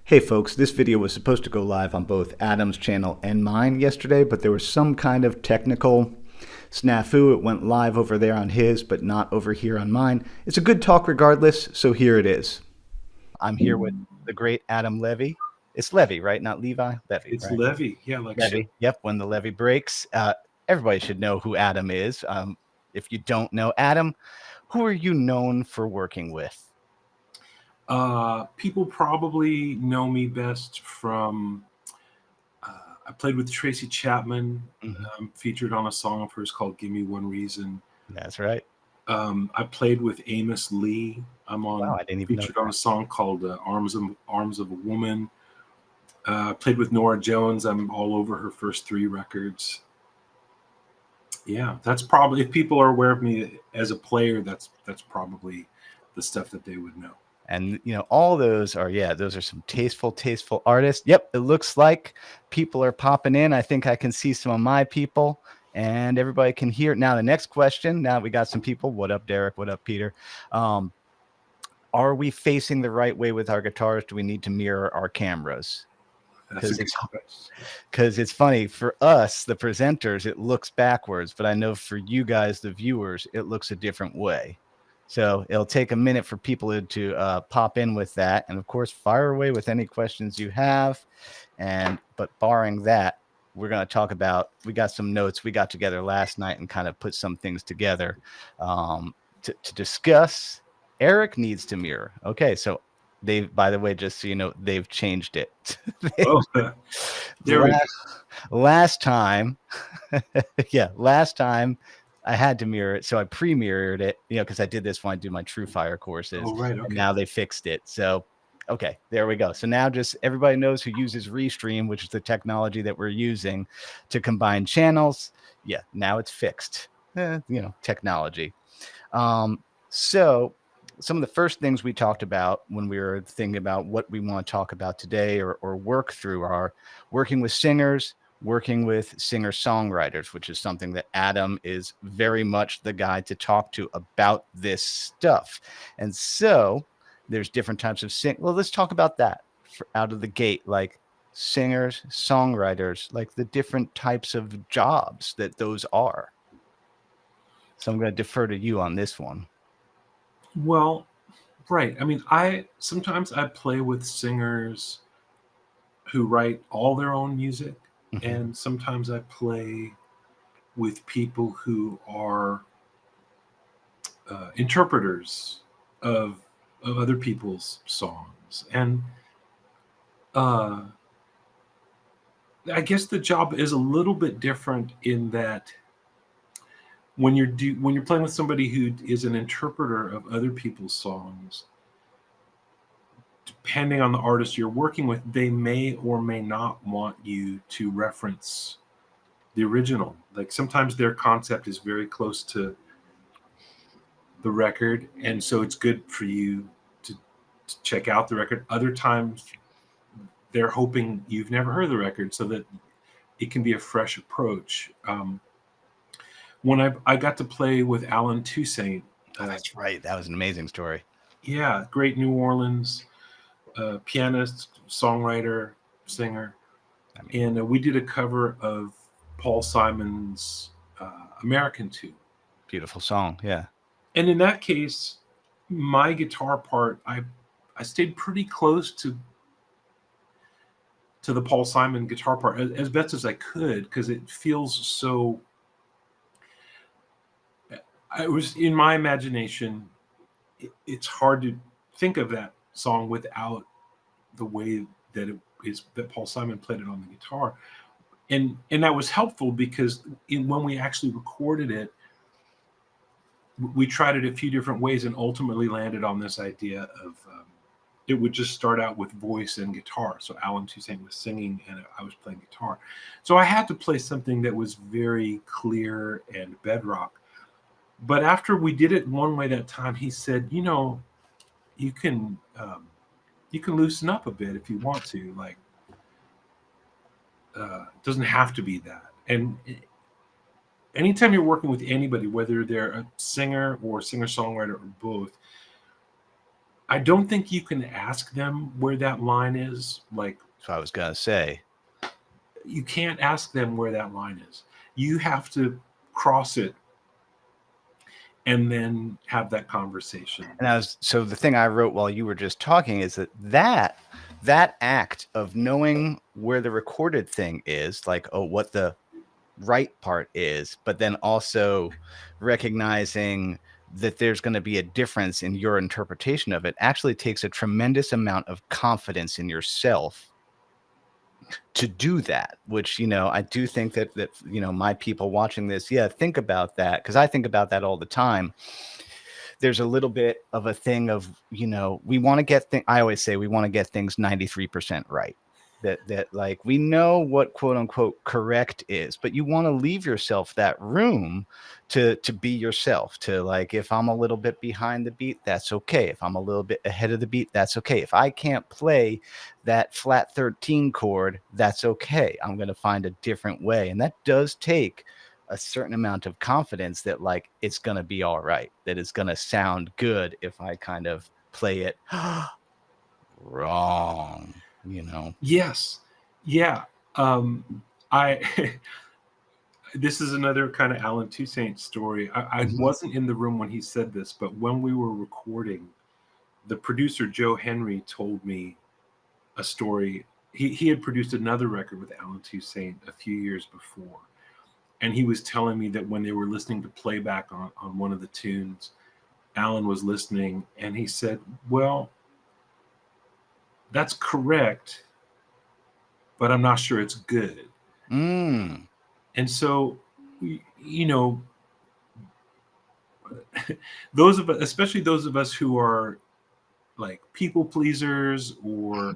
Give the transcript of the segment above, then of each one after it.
Hey folks, this video was supposed to go live on both Adam's channel and mine yesterday, but there was some kind of technical snafu. It went live over there on his, but not over here on mine. It's a good talk regardless, so here it is. I'm here with the great Adam Levy. It's Levy, right? Not Levi? Levy, It's right? Levy. Yeah, like Levy. shit. Yep, when the levee breaks. Everybody should know who Adam is. If you don't know Adam, who are you known for working with? People probably know me best from I played with Tracy Chapman. Featured on a song of hers called "Give Me One Reason." That's right. I played with Amos Lee. I'm Wow, on I didn't even know featured on a song called "Arms of a Woman." Played with Norah Jones. I'm all over her first 3 records. Yeah, that's probably, if people are aware of me as a player, that's probably the stuff that they would know. And all those are, those are some tasteful artists. Yep, it looks like people are popping in. I think I can see some of my people and everybody can hear. Now the next question, now we got some people. What up, Derek? What up, Peter? Are we facing the right way with our guitars? Do we need to mirror our cameras? That's a good question. Because it's funny for us, the presenters, it looks backwards, but I know for you guys, the viewers, it looks a different way. So it'll take a minute for people to pop in with that. And of course, fire away with any questions you have. But barring that, we're going to talk about, we got some notes we got together last night and kind of put some things together to discuss. Eric needs to mirror. Okay, so by the way, just so you know, they've changed it. Last time, last time I had to mirror it, so I pre-mirrored it, because I did this when I do my Truefire courses. Oh, right. Okay. And now they fixed it. So, okay, there we go. So now just everybody knows who uses Restream, which is the technology that we're using to combine channels. Yeah, now it's fixed. Technology. So some of the first things we talked about when we were thinking about what we want to talk about today or work through are working with singers, working with singer-songwriters, which is something that Adam is very much the guy to talk to about this stuff. And so there's different types of well, let's talk about that out of the gate, like singers, songwriters, like the different types of jobs that those are. So I'm going to defer to you on this one. Well, right. I mean, sometimes I play with singers who write all their own music, and sometimes I play with people who are interpreters of other people's songs. And I guess the job is a little bit different in that when you're playing with somebody who is an interpreter of other people's songs, depending on the artist you're working with, they may or may not want you to reference the original. Like sometimes their concept is very close to the record, and so it's good for you to check out the record. Other times they're hoping you've never heard the record so that it can be a fresh approach. When I got to play with Alan Toussaint. That's right. That was an amazing story. Yeah, great New Orleans pianist, songwriter, singer. And we did a cover of Paul Simon's American 2. Beautiful song, yeah. And in that case, my guitar part, I stayed pretty close to the Paul Simon guitar part as best as I could, because it feels so. I was in my imagination. It's hard to think of that song without the way that that Paul Simon played it on the guitar, and that was helpful because when we actually recorded it, we tried it a few different ways and ultimately landed on this idea of it would just start out with voice and guitar. So Alan Toussaint was singing and I was playing guitar. So I had to play something that was very clear and bedrock. But after we did it one way that time, he said, you can loosen up a bit if you want to. Like, it doesn't have to be that. And anytime you're working with anybody, whether they're a singer or singer-songwriter or both, I don't think you can ask them where that line is. Like, So I was gonna say, you can't ask them where that line is. You have to cross it and then have that conversation. and so the thing I wrote while you were just talking is that act of knowing where the recorded thing is, like, oh, what the right part is, but then also recognizing that there's going to be a difference in your interpretation of it, actually takes a tremendous amount of confidence in yourself to do that, which, I do think that my people watching this, think about that, because I think about that all the time. There's a little bit of a thing of, we want to get I always say we want to get things 93% right. That like, we know what quote unquote correct is, but you want to leave yourself that room to be yourself, to, like, if I'm a little bit behind the beat, that's okay. If I'm a little bit ahead of the beat, that's okay. If I can't play that flat 13 chord, that's okay. I'm going to find a different way. And that does take a certain amount of confidence that, like, it's going to be all right, that it's going to sound good if I kind of play it wrong, Yes. Yeah. I this is another kind of Alan Toussaint story. I Mhm. wasn't in the room when he said this, but when we were recording, the producer Joe Henry told me a story. He had produced another record with Alan Toussaint a few years before, and he was telling me that when they were listening to playback on one of the tunes, Alan was listening, and he said, well, that's correct, but I'm not sure it's good. Mm. And so, you know, those of us, especially those of us who are like people pleasers or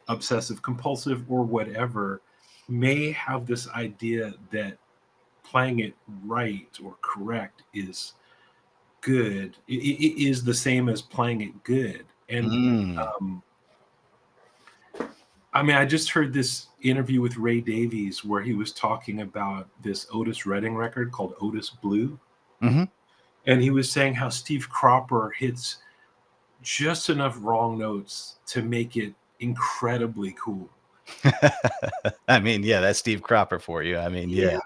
obsessive compulsive or whatever, may have this idea that playing it right or correct is good. It is the same as playing it good. And Mm. um, I mean, I just heard this interview with Ray Davies where he was talking about this Otis Redding record called Otis Blue. Mm-hmm. And he was saying how Steve Cropper hits just enough wrong notes to make it incredibly cool. I mean, yeah, that's Steve Cropper for you. I mean, yeah.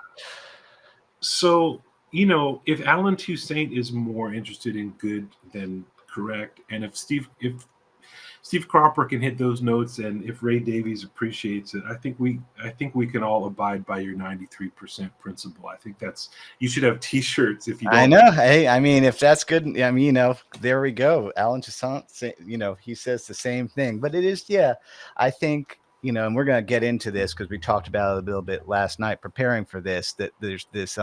So, if Alan Toussaint is more interested in good than correct, and if Steve Cropper can hit those notes, and if Ray Davies appreciates it, I think we can all abide by your 93% principle. I think you should have T-shirts if you I don't. know. Hey, I mean, if that's good, I mean, there we go. Alan Toussaint, he says the same thing, but it is, I think, and we're going to get into this because we talked about it a little bit last night preparing for this, that there's this,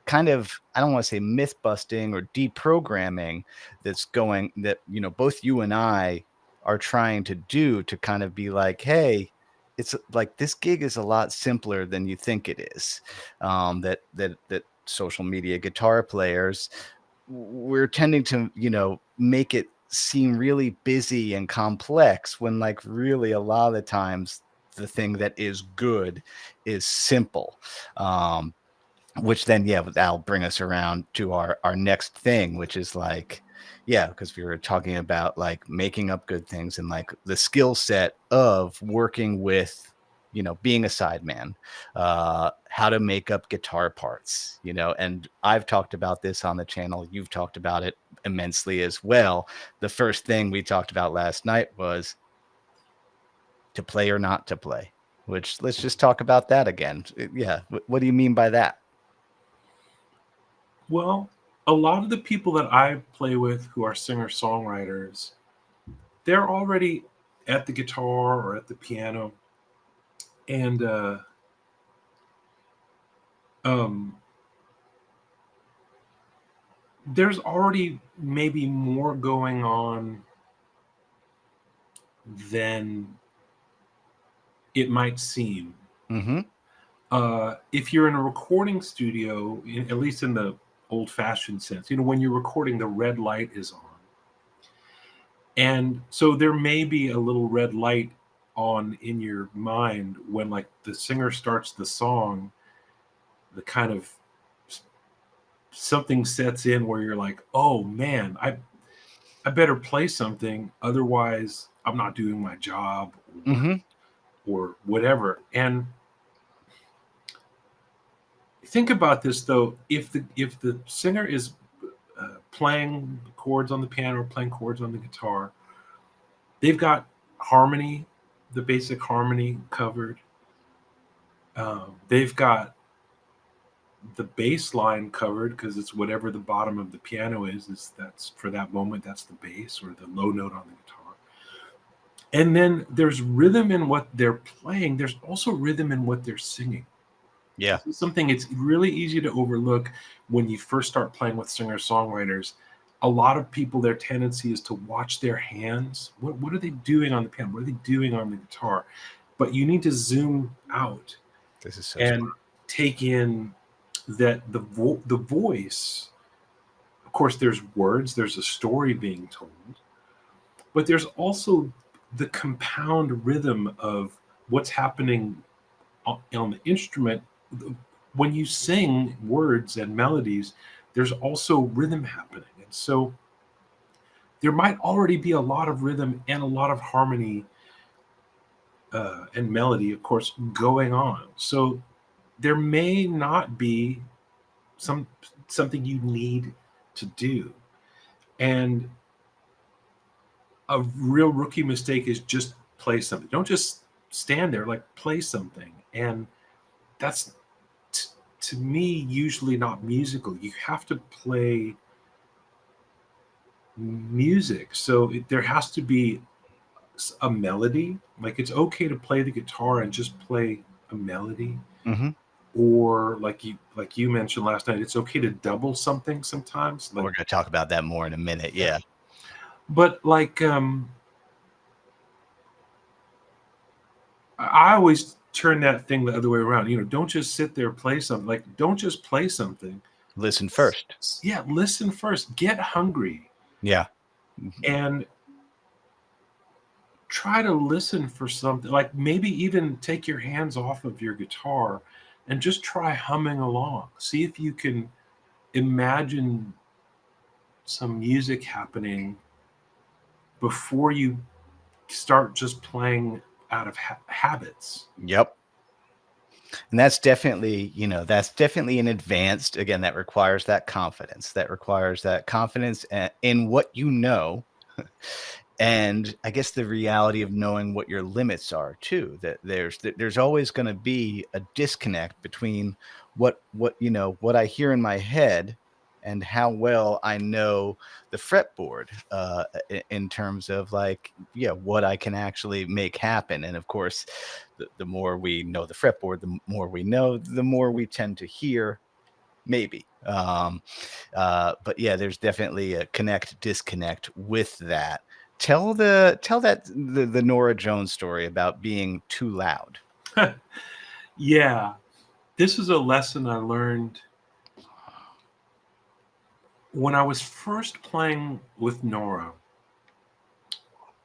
kind of, I don't want to say myth busting or deprogramming that's going, that, both you and I are trying to do, to kind of be like, hey, it's like, this gig is a lot simpler than you think it is. That social media guitar players, we're tending to, make it seem really busy and complex, when, like, really a lot of the times the thing that is good is simple. Which then, that'll bring us around to our next thing, which is like, because we were talking about, like, making up good things, and, like, the skill set of working with, being a sideman, how to make up guitar parts, and I've talked about this on the channel. You've talked about it immensely as well. The first thing we talked about last night was to play or not to play, which, let's just talk about that again. Yeah. What do you mean by that? Well, a lot of the people that I play with who are singer-songwriters, they're already at the guitar or at the piano, and um, there's already maybe more going on than it might seem. Mm-hmm. If you're in a recording studio, at least in the old-fashioned sense, when you're recording, the red light is on. And so there may be a little red light on in your mind when, like, the singer starts the song, the kind of something sets in where you're like, oh man, I better play something, otherwise I'm not doing my job or whatever. And think about this though, if the singer is playing chords on the piano or playing chords on the guitar, they've got harmony, the basic harmony covered. They've got the bass line covered because it's whatever the bottom of the piano is that's for that moment, that's the bass or the low note on the guitar. And then there's rhythm in what they're playing. There's also rhythm in what they're singing. Yeah. This is something it's really easy to overlook when you first start playing with singer-songwriters. A lot of people, their tendency is to watch their hands. What are they doing on the piano? What are they doing on the guitar? But you need to zoom out This is so and smart. take in that the voice, of course, there's words, there's a story being told, but there's also the compound rhythm of what's happening on the instrument. When you sing words and melodies, there's also rhythm happening. And so there might already be a lot of rhythm and a lot of harmony and melody, of course, going on. So there may not be something you need to do. And a real rookie mistake is just play something. Don't just stand there, like play something. And that's to me usually not musical. You have to play music. So there has to be a melody. Like it's okay to play the guitar and just play a melody. Or like you mentioned last night, it's okay to double something sometimes. Like, we're going to talk about that more in a minute. Yeah. But like I always turn that thing the other way around. Don't just sit there, play something. Like, don't just play something. Listen first. Yeah, listen first. Get hungry. Yeah. And try to listen for something. Like maybe even take your hands off of your guitar and just try humming along. See if you can imagine some music happening before you start just playing out of habits. Yep. And that's definitely, that's definitely an advanced, again, that requires that confidence in what you know. And I guess the reality of knowing what your limits are too, that there's always going to be a disconnect between what I hear in my head and how well I know the fretboard in terms of what I can actually make happen. And of course, the more we know the fretboard, the more we know, the more we tend to hear, maybe. But yeah, there's definitely a disconnect with that. Tell the Norah Jones story about being too loud. Yeah, this is a lesson I learned when I was first playing with Norah,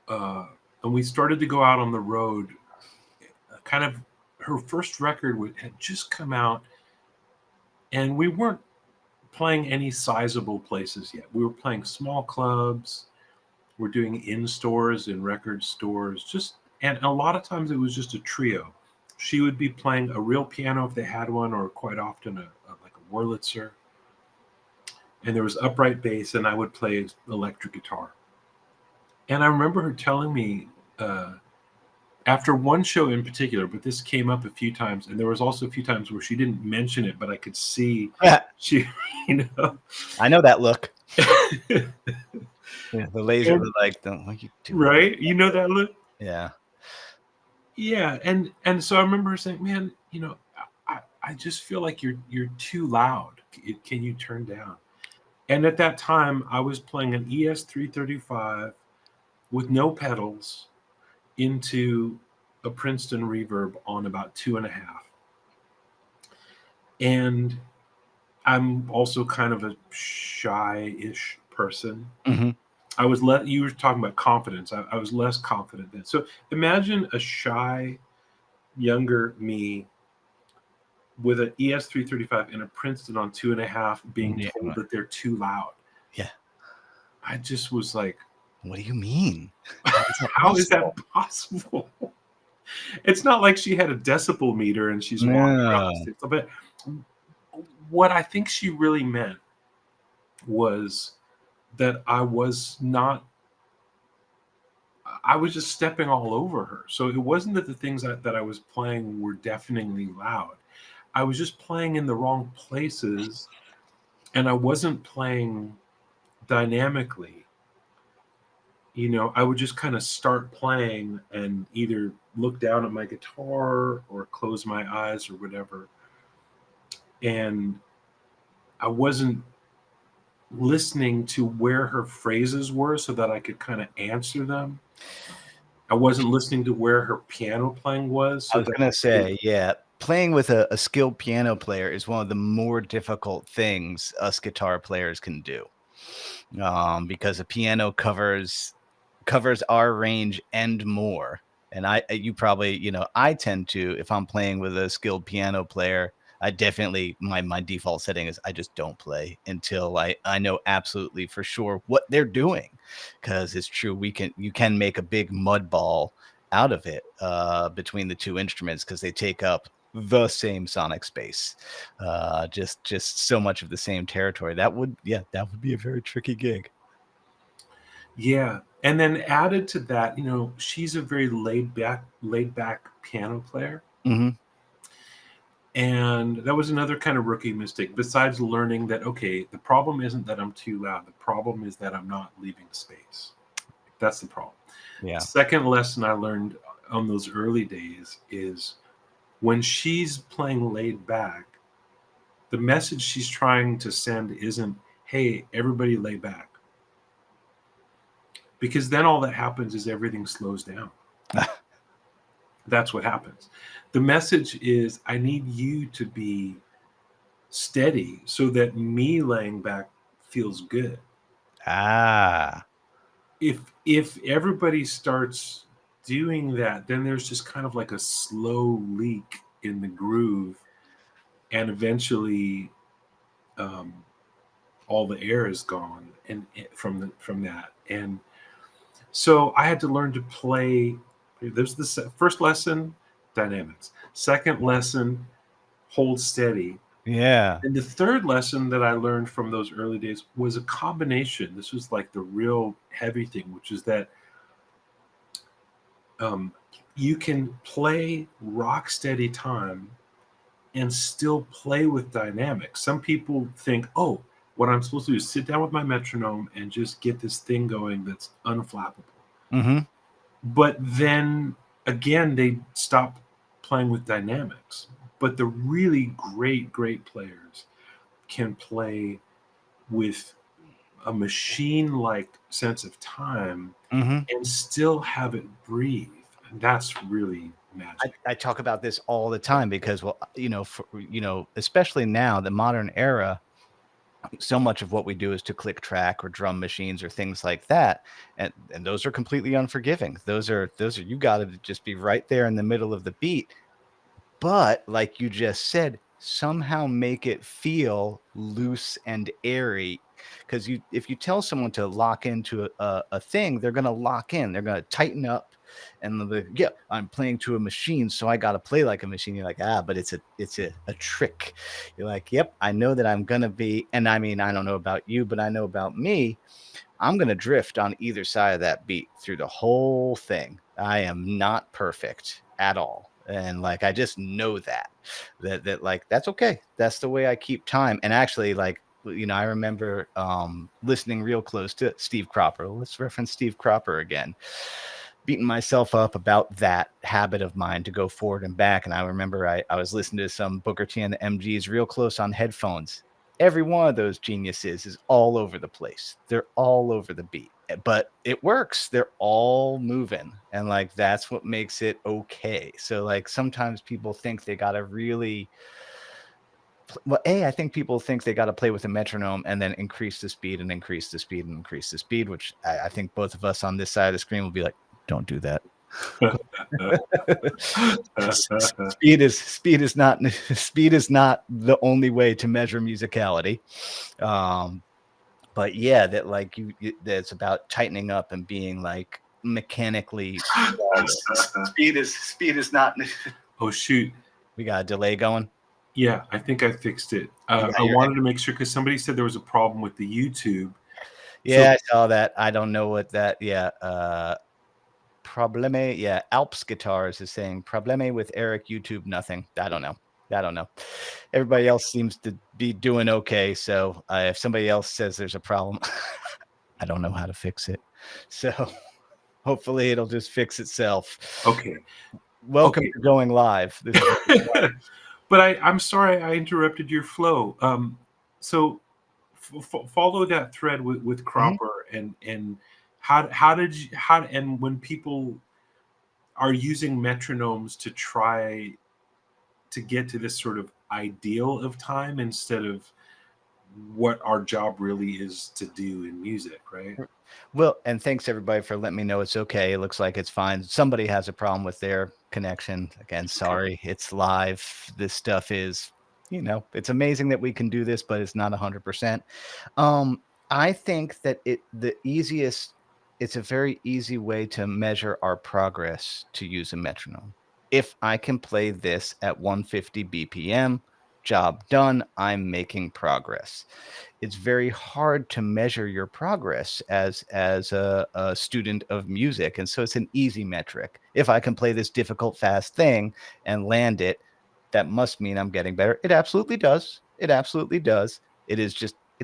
and we started to go out on the road. Kind of her first record had just come out, and we weren't playing any sizable places yet. We were playing small clubs. We're doing in stores and record stores, and a lot of times it was just a trio. She would be playing a real piano if they had one, or quite often like a Wurlitzer. And there was upright bass, and I would play electric guitar. And I remember her telling me after one show in particular, but this came up a few times, and there was also a few times where she didn't mention it, but I could see she, I know that look. Yeah, the laser was like, "Don't what you do." Right? You know that look? Yeah. Yeah, and so I remember her saying, "Man, I just feel like you're too loud. Can you turn down?" And at that time, I was playing an ES-335 with no pedals into a Princeton reverb on about 2.5. And I'm also kind of a shy-ish person. I was you were talking about confidence. I was less confident then. So imagine a shy, younger me with an ES-335 and a Princeton on 2.5 being told that they're too loud. Yeah. I just was like, What do you mean? How is that possible? It's not like she had a decibel meter and she's walking around No. the stage. But what I think she really meant was that I was just stepping all over her. So it wasn't that the things that I was playing were deafeningly loud. I was just playing in the wrong places, and I wasn't playing dynamically. I would just kind of start playing and either look down at my guitar or close my eyes or whatever. And I wasn't listening to where her phrases were so that I could kind of answer them. I wasn't listening to where her piano playing was. I was going to say, yeah, playing with a skilled piano player is one of the more difficult things us guitar players can do, because a piano covers our range and more. And you probably, I tend to, if I'm playing with a skilled piano player, I definitely, my default setting is I just don't play until I know absolutely for sure what they're doing. Because it's true, you can make a big mud ball out of it between the two instruments because they take up the same sonic space, just so much of the same territory. That would be a very tricky gig. Yeah. And then added to that, she's a very laid back piano player. Mm-hmm. And that was another kind of rookie mistake, besides learning that, okay, the problem isn't that I'm too loud. The problem is that I'm not leaving space. That's the problem. Yeah. Second lesson I learned on those early days is when she's playing laid back, the message she's trying to send isn't, hey, everybody lay back. Because then all that happens is everything slows down. That's what happens. The message is, I need you to be steady so that me laying back feels good. If everybody starts doing that, then there's just kind of like a slow leak in the groove, and eventually all the air is gone and from that. And so I had to learn to play. There's the first lesson, dynamics. Second lesson, hold steady. Yeah. And the third lesson that I learned from those early days was a combination. This was like the real heavy thing, which is that you can play rock steady time and still play with dynamics. Some people think, oh, what I'm supposed to do is sit down with my metronome and just get this thing going that's unflappable. Mm-hmm. But then again, they stop playing with dynamics. But the really great players can play with a machine-like sense of time and still have it breathe. And that's really magic. I talk about this all the time because, well, especially now, the modern era, so much of what we do is to click track or drum machines or things like that, and those are completely unforgiving. Those are you got to just be right there in the middle of the beat. But like you just said, somehow make it feel loose and airy. Because if you tell someone to lock into a thing, they're going to lock in. They're going to tighten up, and they'll be, yeah, I'm playing to a machine, so I got to play like a machine. You're like, but it's a trick. You're like, yep, I know that I'm going to be. And I mean, I don't know about you, but I know about me. I'm going to drift on either side of that beat through the whole thing. I am not perfect at all. And like, I just know that like, that's okay. That's the way I keep time. And actually, like, I remember listening real close to Steve Cropper. Let's reference Steve Cropper again. Beating myself up about that habit of mine to go forward and back. And I remember I was listening to some Booker T and the MGs real close on headphones. Every one of those geniuses is all over the place. They're all over the beat, but it works. They're all moving. And like, that's what makes it okay. So like, sometimes people think they got to really, I think people think they got to play with a metronome and then increase the speed and increase the speed and increase the speed, which I think both of us on this side of the screen will be like, don't do that. Speed is not the only way to measure musicality. But yeah, that like that's about tightening up and being like mechanically speed is not. Oh shoot. We got a delay going. Yeah, I think I fixed it. You got I your wanted to make sure because somebody said there was a problem with the YouTube. Yeah, I saw that. I don't know what that. Yeah, probleme. Yeah, Alps Guitars is saying probleme with Eric YouTube. Nothing. I don't know. I don't know. Everybody else seems to be doing okay. So if somebody else says there's a problem, I don't know how to fix it. So hopefully it'll just fix itself. Okay. Welcome to Going Live. This is But I'm sorry I interrupted your flow. So follow that thread with Cropper and how did you and when people are using metronomes to try to get to this sort of ideal of time instead of what our job really is to do in music, right? Well, and thanks everybody for letting me know it's okay. It looks like it's fine. Somebody has a problem with their connection. Again, sorry. Okay. It's live. This stuff is, it's amazing that we can do this, but it's not 100%. I think that it's a very easy way to measure our progress to use a metronome. If I can play this at 150 BPM, job done, I'm making progress. It's very hard to measure your progress as a student of music, and so it's an easy metric. If I can play this difficult fast thing and land it, that must mean I'm getting better. It absolutely does. It absolutely does. It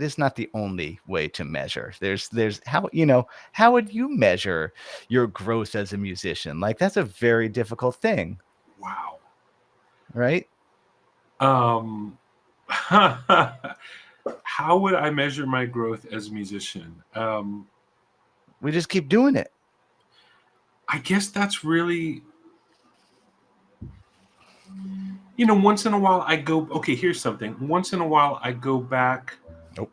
is not the only way to measure. There's how would you measure your growth as a musician? Like, that's a very difficult thing. Wow. Right? How would I measure my growth as a musician? We just keep doing it. I guess that's really, once in a while I go, okay, here's something. Once in a while I go back. Nope.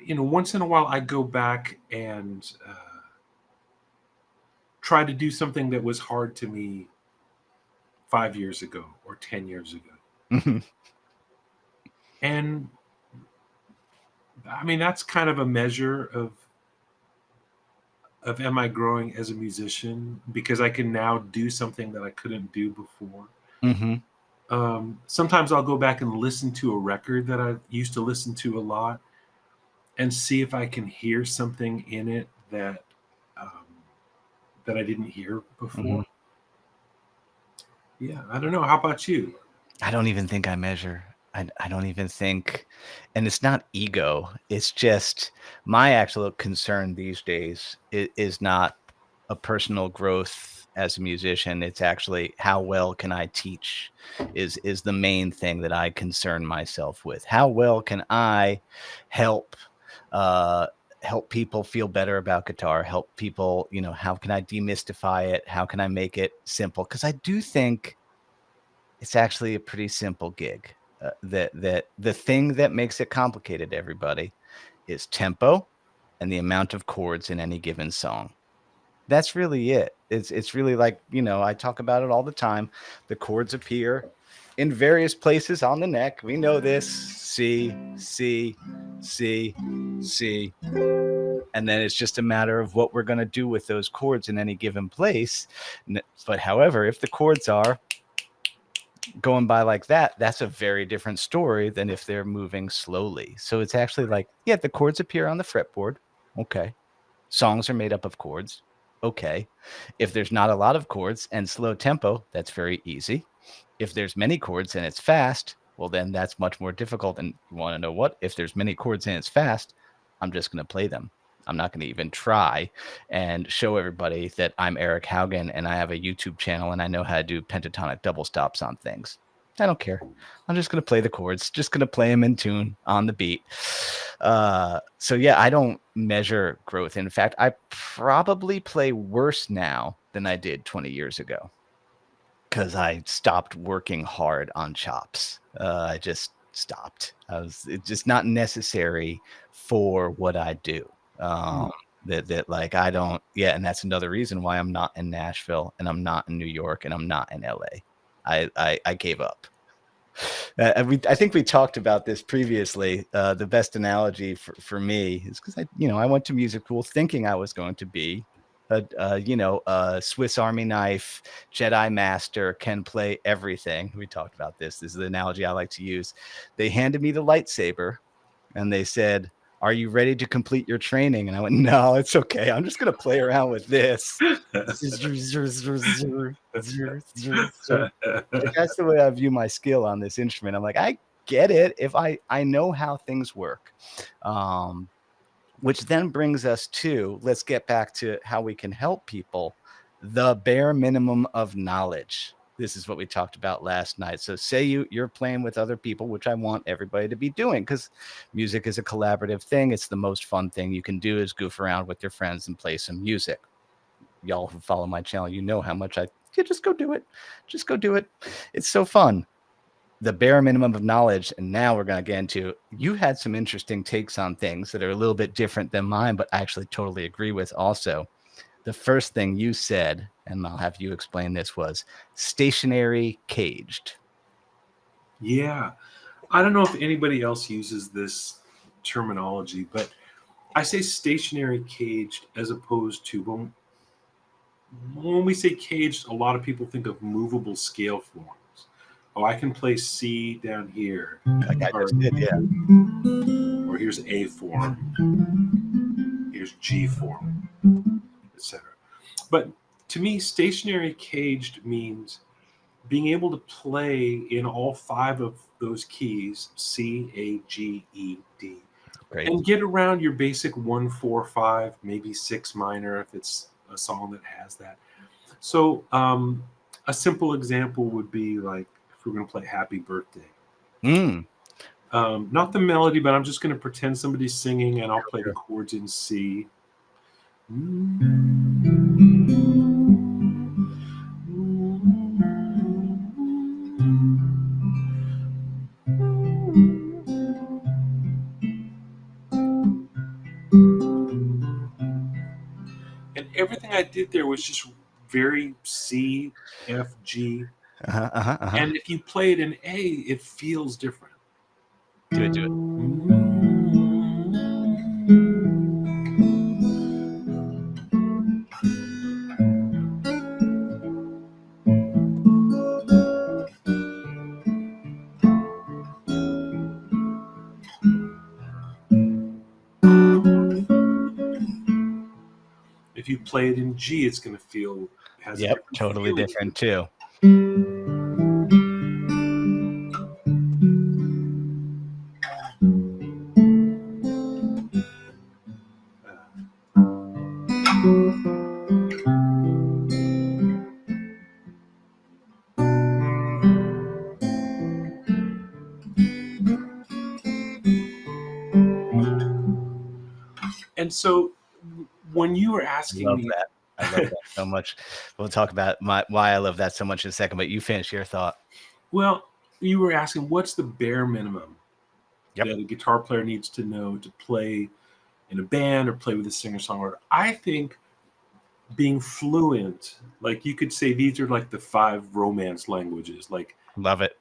Once in a while I go back and try to do something that was hard to me 5 years ago or 10 years ago. And I mean, that's kind of a measure of am I growing as a musician because I can now do something that I couldn't do before. Sometimes I'll go back and listen to a record that I used to listen to a lot and see if I can hear something in it that I didn't hear before. Yeah, I don't know. How about you? I don't even think I measure. I don't even think, and it's not ego. It's just my actual concern these days is not a personal growth as a musician. It's actually how well can I teach is the main thing that I concern myself with. How well can I help people feel better about guitar, help people, how can I demystify it? How can I make it simple? Because I do think it's actually a pretty simple gig. That the thing that makes it complicated, everybody, is tempo and the amount of chords in any given song. That's really it. It's really like, I talk about it all the time. The chords appear in various places on the neck. We know this. C, C, C, C. And then it's just a matter of what we're going to do with those chords in any given place. But however, if the chords are going by like that, that's a very different story than if they're moving slowly. So it's actually like, yeah, the chords appear on the fretboard. Okay. Songs are made up of chords. Okay. If there's not a lot of chords and slow tempo, that's very easy. If there's many chords and it's fast, well, then that's much more difficult. And you want to know what? If there's many chords and it's fast, I'm just going to play them. I'm not going to even try and show everybody that I'm Eric Haugen and I have a YouTube channel and I know how to do pentatonic double stops on things. I don't care. I'm just going to play the chords, just going to play them in tune on the beat. So yeah, I don't measure growth. In fact, I probably play worse now than I did 20 years ago because I stopped working hard on chops. I just stopped. It's just not necessary for what I do. That like I don't, yeah, and that's another reason why I'm not in Nashville and I'm not in New York and I'm not in LA. I gave up. I think we talked about this previously. The best analogy for me is because I went to music school thinking I was going to be a Swiss Army knife, Jedi master, can play everything. We talked about this. This is the analogy I like to use. They handed me the lightsaber and they said, "Are you ready to complete your training?" And I went, "No, it's okay. I'm just going to play around with this." Like, that's the way I view my skill on this instrument. I'm like, I get it if I know how things work. Which then brings us to, let's get back to how we can help people. The bare minimum of knowledge. This is what we talked about last night. So say you're playing with other people, which I want everybody to be doing, because music is a collaborative thing. It's the most fun thing you can do is goof around with your friends and play some music. Y'all who follow my channel, you know how much just go do it. Just go do it. It's so fun. The bare minimum of knowledge. And now we're going to get into, you had some interesting takes on things that are a little bit different than mine, but I actually totally agree with also. The first thing you said, and I'll have you explain this, was stationary caged. Yeah. I don't know if anybody else uses this terminology, but I say stationary caged as opposed to when we say caged, a lot of people think of movable scale forms. Oh, I can play C down here. Like I just did, yeah. Or here's A form. Here's G form, etc. But to me, stationary caged means being able to play in all 5 of those keys, C, A, G, E, D. Great. And get around your basic 1, 4, 5, maybe 6 minor if it's a song that has that. So a simple example would be like if we're going to play Happy Birthday. Not the melody, but I'm just going to pretend somebody's singing and I'll play the chords in C. And everything I did there was just very C, F, G. And if you play it in A, it feels different. Do it. If you play it in G, it's going to feel totally different too. And so when you were asking me, I love that so much. We'll talk about why I love that so much in a second, but you finish your thought. Well, you were asking what's the bare minimum that a guitar player needs to know to play in a band or play with a singer-songwriter. I think being fluent, like you could say these are like the 5 romance languages. Like, love it.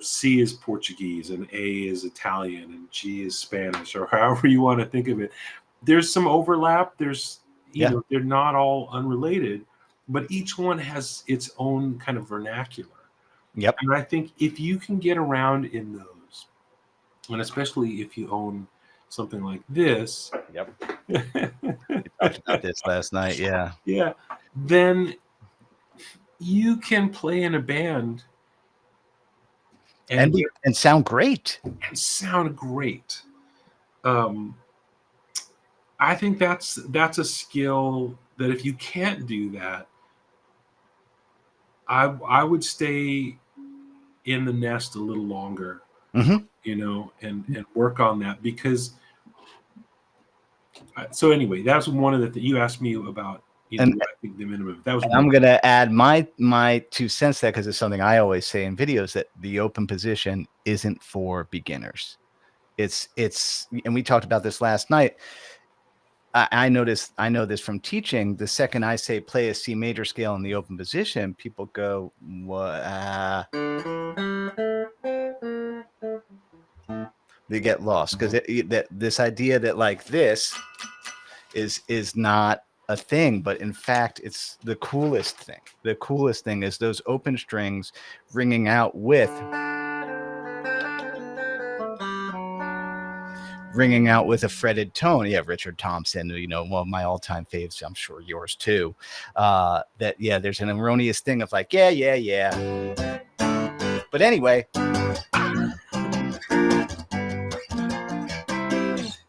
C is Portuguese and A is Italian and G is Spanish, or however you want to think of it. There's some overlap. There's, they're not all unrelated, but each one has its own kind of vernacular. Yep. And I think if you can get around in those, and especially if you own something like this. Yep. We talked about this last night. Yeah. Yeah. Then you can play in a band and sound great. And sound great. I think that's a skill that if you can't do that, I would stay in the nest a little longer, and work on that because. So anyway, that's one of the you asked me about. I think the minimum. That was. I'm gonna add my 2 cents there because it's something I always say in videos that the open position isn't for beginners. It's and we talked about this last night. I know this from teaching. The second I say play a C major scale in the open position, people go, "What?" They get lost because that this idea that like this is not a thing, but in fact it's the coolest thing. The coolest thing is those open strings ringing out with a fretted tone. Yeah, Richard Thompson, you know, one of my all-time faves, I'm sure yours too. That yeah, there's an erroneous thing of like, yeah. But anyway,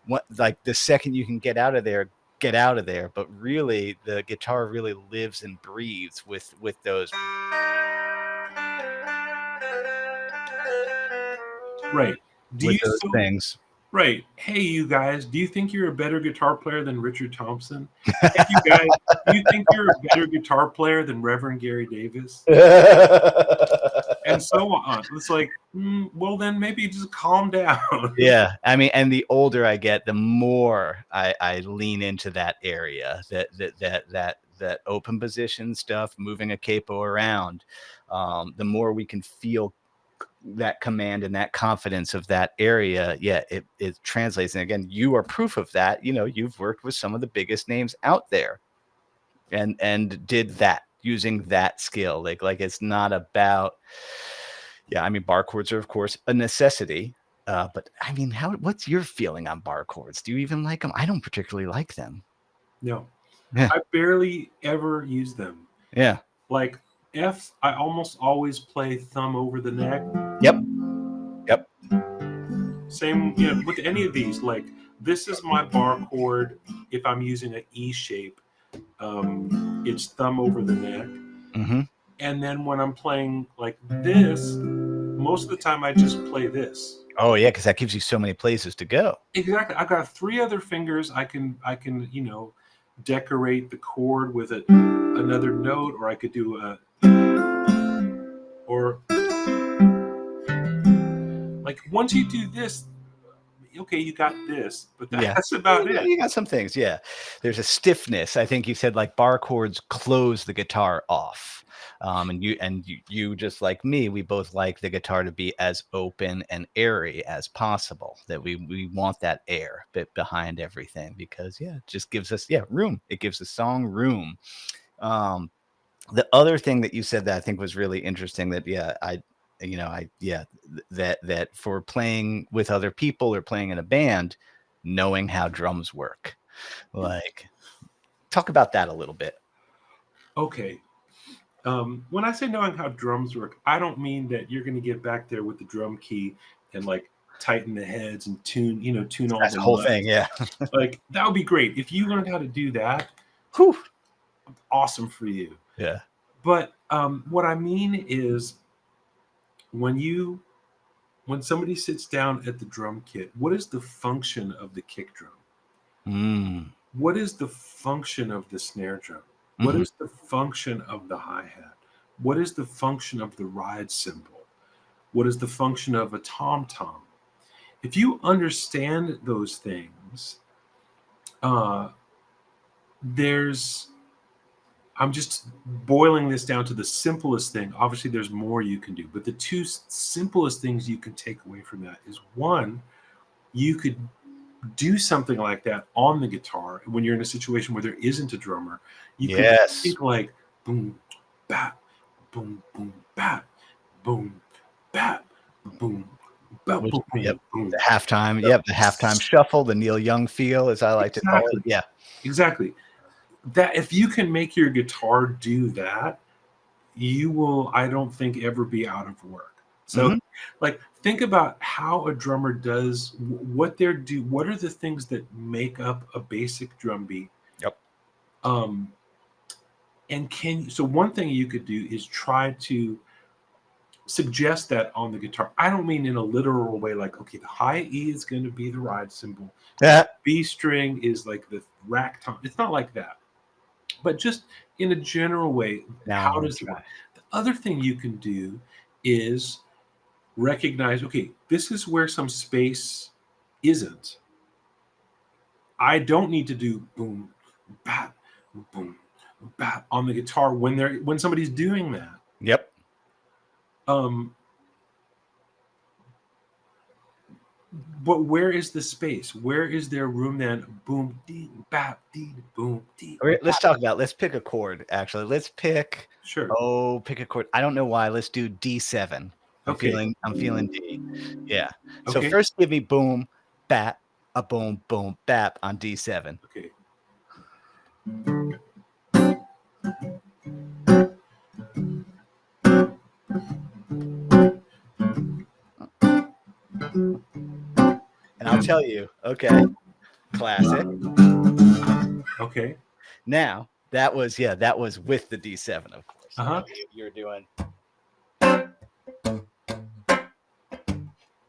what, like the second you can get out of there, get out of there. But really, the guitar really lives and breathes with those. Right. Do With you those things. Right. Hey, you guys, do you think you're a better guitar player than Richard Thompson? Hey, you guys, do you think you're a better guitar player than Reverend Gary Davis? And so on. It's like, well, then maybe just calm down. Yeah, I mean, and the older I get, the more I lean into that area, that open position stuff, moving a capo around. The more we can feel that command and that confidence of that area, yeah, it translates. And again, you are proof of that. You know, you've worked with some of the biggest names out there, and did that using that skill. Like it's not about. Yeah, I mean, bar chords are of course a necessity. But I mean, what's your feeling on bar chords? Do you even like them? I don't particularly like them. No, Yeah. I barely ever use them. Yeah. Like F, I almost always play thumb over the neck. Yep. Same, you know, with any of these. Like this is my bar chord. If I'm using an E shape, it's thumb over the neck. Mm-hmm. And then when I'm playing like this, most of the time I just play this. Oh yeah, because that gives you so many places to go. Exactly. I've got 3 other fingers. I can you know, decorate the chord with another note, or I could do a, or like once you do this, okay, you got this, but that's about it. You got some things. Yeah, there's a stiffness. I think you said like bar chords close the guitar off. And you just like me, we both like the guitar to be as open and airy as possible. That we want that air bit behind everything because yeah, it just gives us room. It gives the song room. The other thing that you said that I think was really interesting that that for playing with other people or playing in a band, knowing how drums work. Like, talk about that a little bit. Okay. When I say knowing how drums work, I don't mean that you're going to get back there with the drum key and like tighten the heads and tune all That's the the whole nuts. thing. Yeah. Like that would be great if you learned how to do that. Whew. Awesome for you. Yeah. But what I mean is when somebody sits down at the drum kit, what is the function of the kick drum? What is the function of the snare drum? What is the function of the hi-hat? What is the function of the ride cymbal? What is the function of a tom-tom? If you understand those things, I'm just boiling this down to the simplest thing. Obviously, there's more you can do, but the 2 simplest things you can take away from that is 1, you could do something like that on the guitar when you're in a situation where there isn't a drummer. You could think like boom, bap, boom, boom, bap, boom, bap, boom, bap, boom, boom. The halftime, the halftime shuffle, the Neil Young feel, as I like to call it. Yeah, exactly. That if you can make your guitar do that, you will, I don't think, ever be out of work. So like think about how a drummer does what they're do. What are the things that make up a basic drum beat? Yep. And so one thing you could do is try to suggest that on the guitar. I don't mean in a literal way, like, okay, the high E is going to be the ride cymbal. Yeah. B string is like the rack tom. It's not like that. But just in a general way, how does that? The other thing you can do is recognize, okay, this is where some space isn't. I don't need to do boom, bap, boom, bap on the guitar when somebody's doing that. But where is the space? Where is there room then? Boom, dee, bap, dee, boom, dee. All right, let's pick a chord, actually. Let's pick, Sure. pick a chord. I don't know why. Let's do D7. I'm feeling D. Yeah. So Okay. first give me boom, bap, a boom, boom, bap on D7. Okay. And I'll tell you, okay, classic. Okay. Now that was with the D7, of course. Uh-huh. You're doing.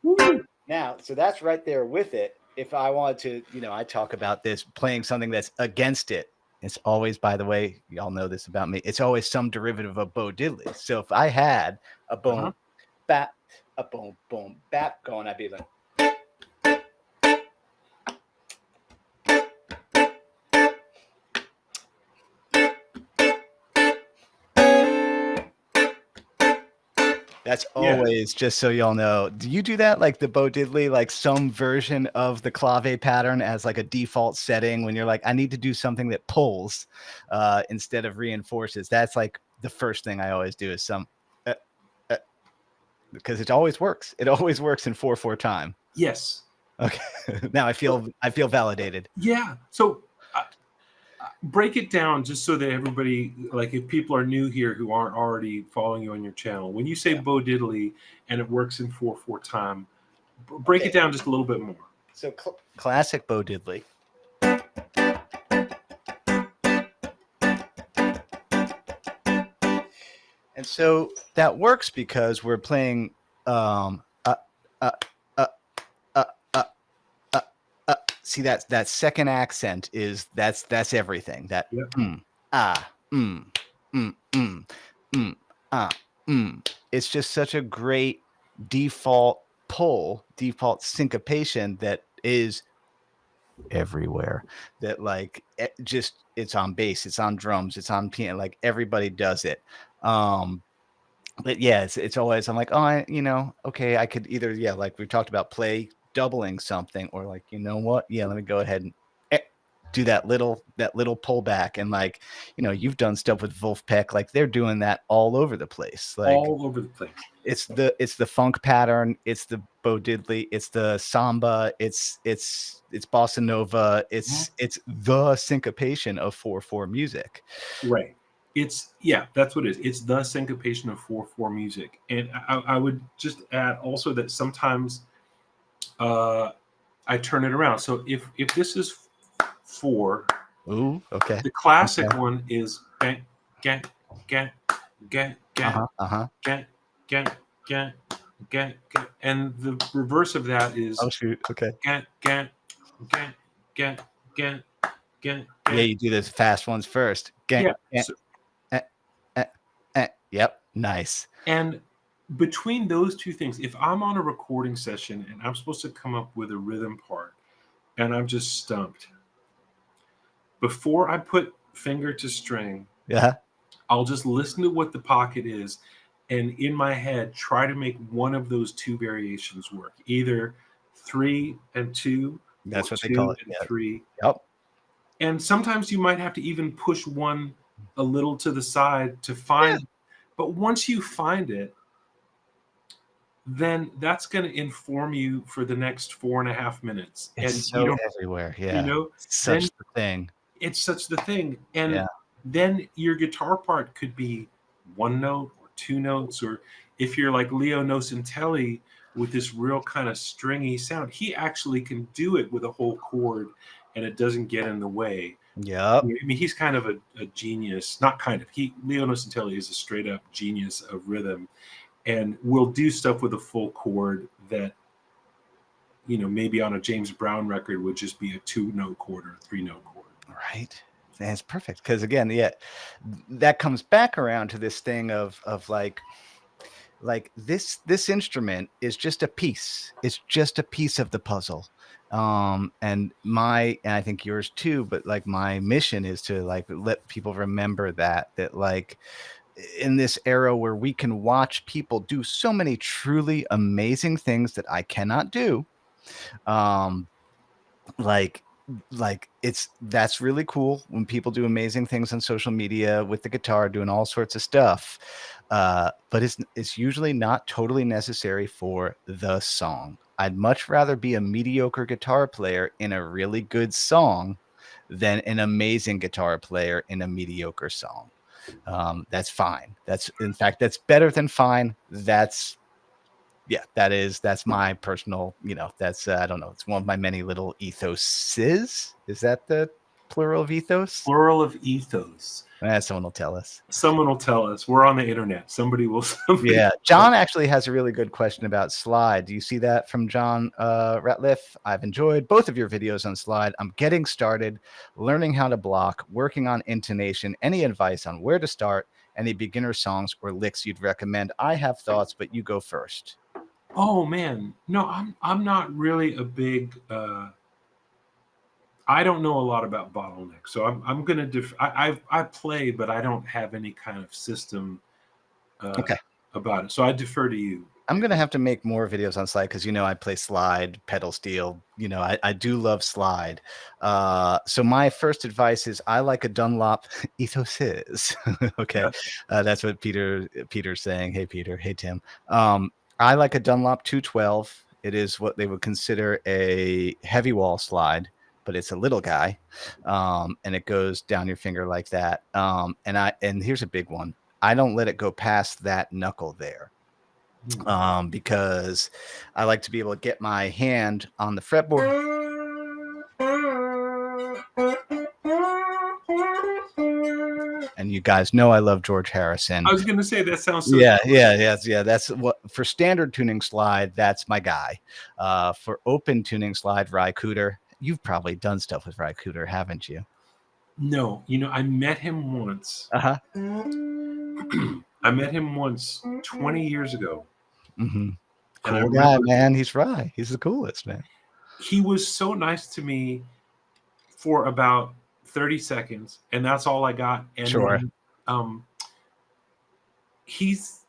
Woo. Now, so that's right there with it. If I wanted to, I talk about this playing something that's against it. It's always, by the way, y'all know this about me. It's always some derivative of Bo Diddley. So if I had a boom, bap, a boom, boom, bap going, I'd be like. That's always, just so y'all know. Do you do that, like the Bo Diddley, like some version of the clave pattern as like a default setting when you're like, I need to do something that pulls instead of reinforces? That's like the first thing I always do is some because it always works. It always works in 4/4 time. Yes. Okay. Now I feel validated. Yeah. So break it down just so that everybody, like if people are new here who aren't already following you on your channel, when you say Bo Diddley and it works in 4/4 time, break it down just a little bit more. So classic Bo Diddley. And so that works because we're playing see that second accent is that's everything. That it's just such a great default pull, default syncopation that is everywhere. That like it's on bass, it's on drums, it's on piano, like everybody does it. But yeah, it's always, I'm like, okay, I could either, like we talked about, play doubling something, or like, you know what? Yeah, let me go ahead and do that little pullback. And like, you've done stuff with Wolfpack, like they're doing that all over the place. Like all over the place. It's the funk pattern, it's the Bo Diddley, it's the samba, it's bossa nova, it's the syncopation of 4/4 music. Right. That's what it is. It's the syncopation of 4/4 music. And I would just add also that sometimes I turn it around. So if this is 4, okay, the classic one is get, get, get, get, get, get, get, get, get, and the reverse of that is get, get, get, get, get, get. Yeah, you do those fast ones first. Yep, nice. And between those two things, if I'm on a recording session and I'm supposed to come up with a rhythm part and I'm just stumped, before I put finger to string, I'll just listen to what the pocket is, and in my head try to make one of those two variations work, either 3 and 2. That's what they call it. 3. Yep. And sometimes you might have to even push one a little to the side to find it. But once you find it, then that's going to inform you for the next 4.5 minutes. It's so everywhere. Yeah. Such the thing. It's such the thing. And then your guitar part could be 1 note or 2 notes, or if you're like Leo Nocentelli with this real kind of stringy sound, he actually can do it with a whole chord and it doesn't get in the way. Yeah. I mean, he's kind of a genius, not kind of. Leo Nocentelli is a straight up genius of rhythm, and will do stuff with a full chord that, maybe on a James Brown record would just be a 2-note chord or a 3-note chord. Right. And it's perfect because again, that comes back around to this thing of like this instrument is just a piece. It's just a piece of the puzzle. And I think yours too, but like my mission is to like let people remember that like in this era where we can watch people do so many truly amazing things that I cannot do, Um, like that's really cool when people do amazing things on social media with the guitar, doing all sorts of stuff. But it's usually not totally necessary for the song. I'd much rather be a mediocre guitar player in a really good song than an amazing guitar player in a mediocre song. That's fine. In fact, that's better than fine. That's my personal, that's I don't know, it's one of my many little ethoses. Is that the plural of ethos? Plural of ethos. Someone will tell us. Someone will tell us. We're on the internet. Somebody will. Yeah, John actually has a really good question about slide. Do you see that from John Ratliff? I've enjoyed both of your videos on slide. I'm getting started, learning how to block, working on intonation. Any advice on where to start? Any beginner songs or licks you'd recommend? I have thoughts, but you go first. Oh man, no, I'm not really a big. I don't know a lot about bottleneck, so I'm gonna. I play, but I don't have any kind of system Okay. about it. So I defer to you. I'm going to have to make more videos on slide because, I play slide, pedal steel. I do love slide. So my first advice is I like a Dunlop ethos is. Okay. Yeah. That's what Peter's saying. Hey, Peter. Hey, Tim. I like a Dunlop 212. It is what they would consider a heavy wall slide, but it's a little guy. And it goes down your finger like that. And here's a big one. I don't let it go past that knuckle there. Because I like to be able to get my hand on the fretboard. And you guys know I love George Harrison. I was going to say that sounds so. Yeah. That's what for standard tuning slide. That's my guy. For open tuning slide, Ry Cooter. You've probably done stuff with Ry Cooter, haven't you? No, I met him once. I met him once 20 years ago. Mm-hmm. Cool guy, man. He's right. He's the coolest, man. He was so nice to me for about 30 seconds, and that's all I got. And sure. Then, he's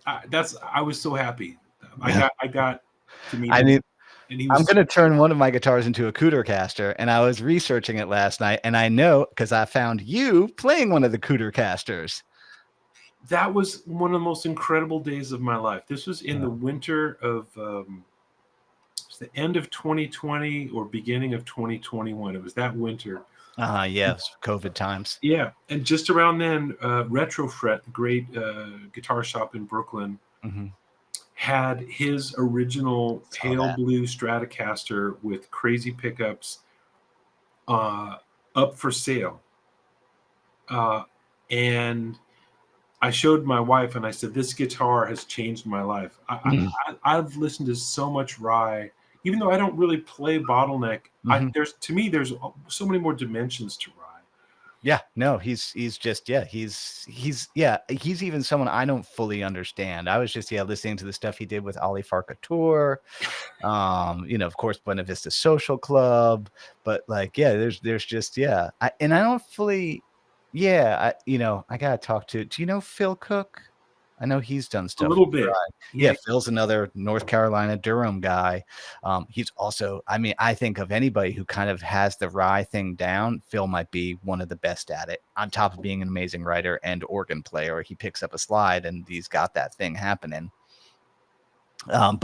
I was so happy. I got to meet him. I'm going to turn one of my guitars into a Cootercaster, and I was researching it last night, and I know because I found you playing one of the Cootercasters. That was one of the most incredible days of my life. This was in the winter of the end of 2020 or beginning of 2021. It was that winter. Yes, COVID times. Yeah, and just around then, Retrofret, great guitar shop in Brooklyn, had his original pale blue Stratocaster with crazy pickups up for sale. And I showed my wife and I said, this guitar has changed my life. I've listened to so much Ry, even though I don't really play bottleneck. There's so many more dimensions to Ry. Yeah, no, he's even someone I don't fully understand. I was just listening to the stuff he did with Ali Farka Tour, of course Buena Vista Social Club, but there's just I don't fully I gotta talk to. Do you know Phil Cook? I know he's done stuff. A little bit. Yeah, Phil's another North Carolina Durham guy. He's also, I think of anybody who kind of has the Ry thing down, Phil might be one of the best at it. On top of being an amazing writer and organ player, he picks up a slide and he's got that thing happening. Oh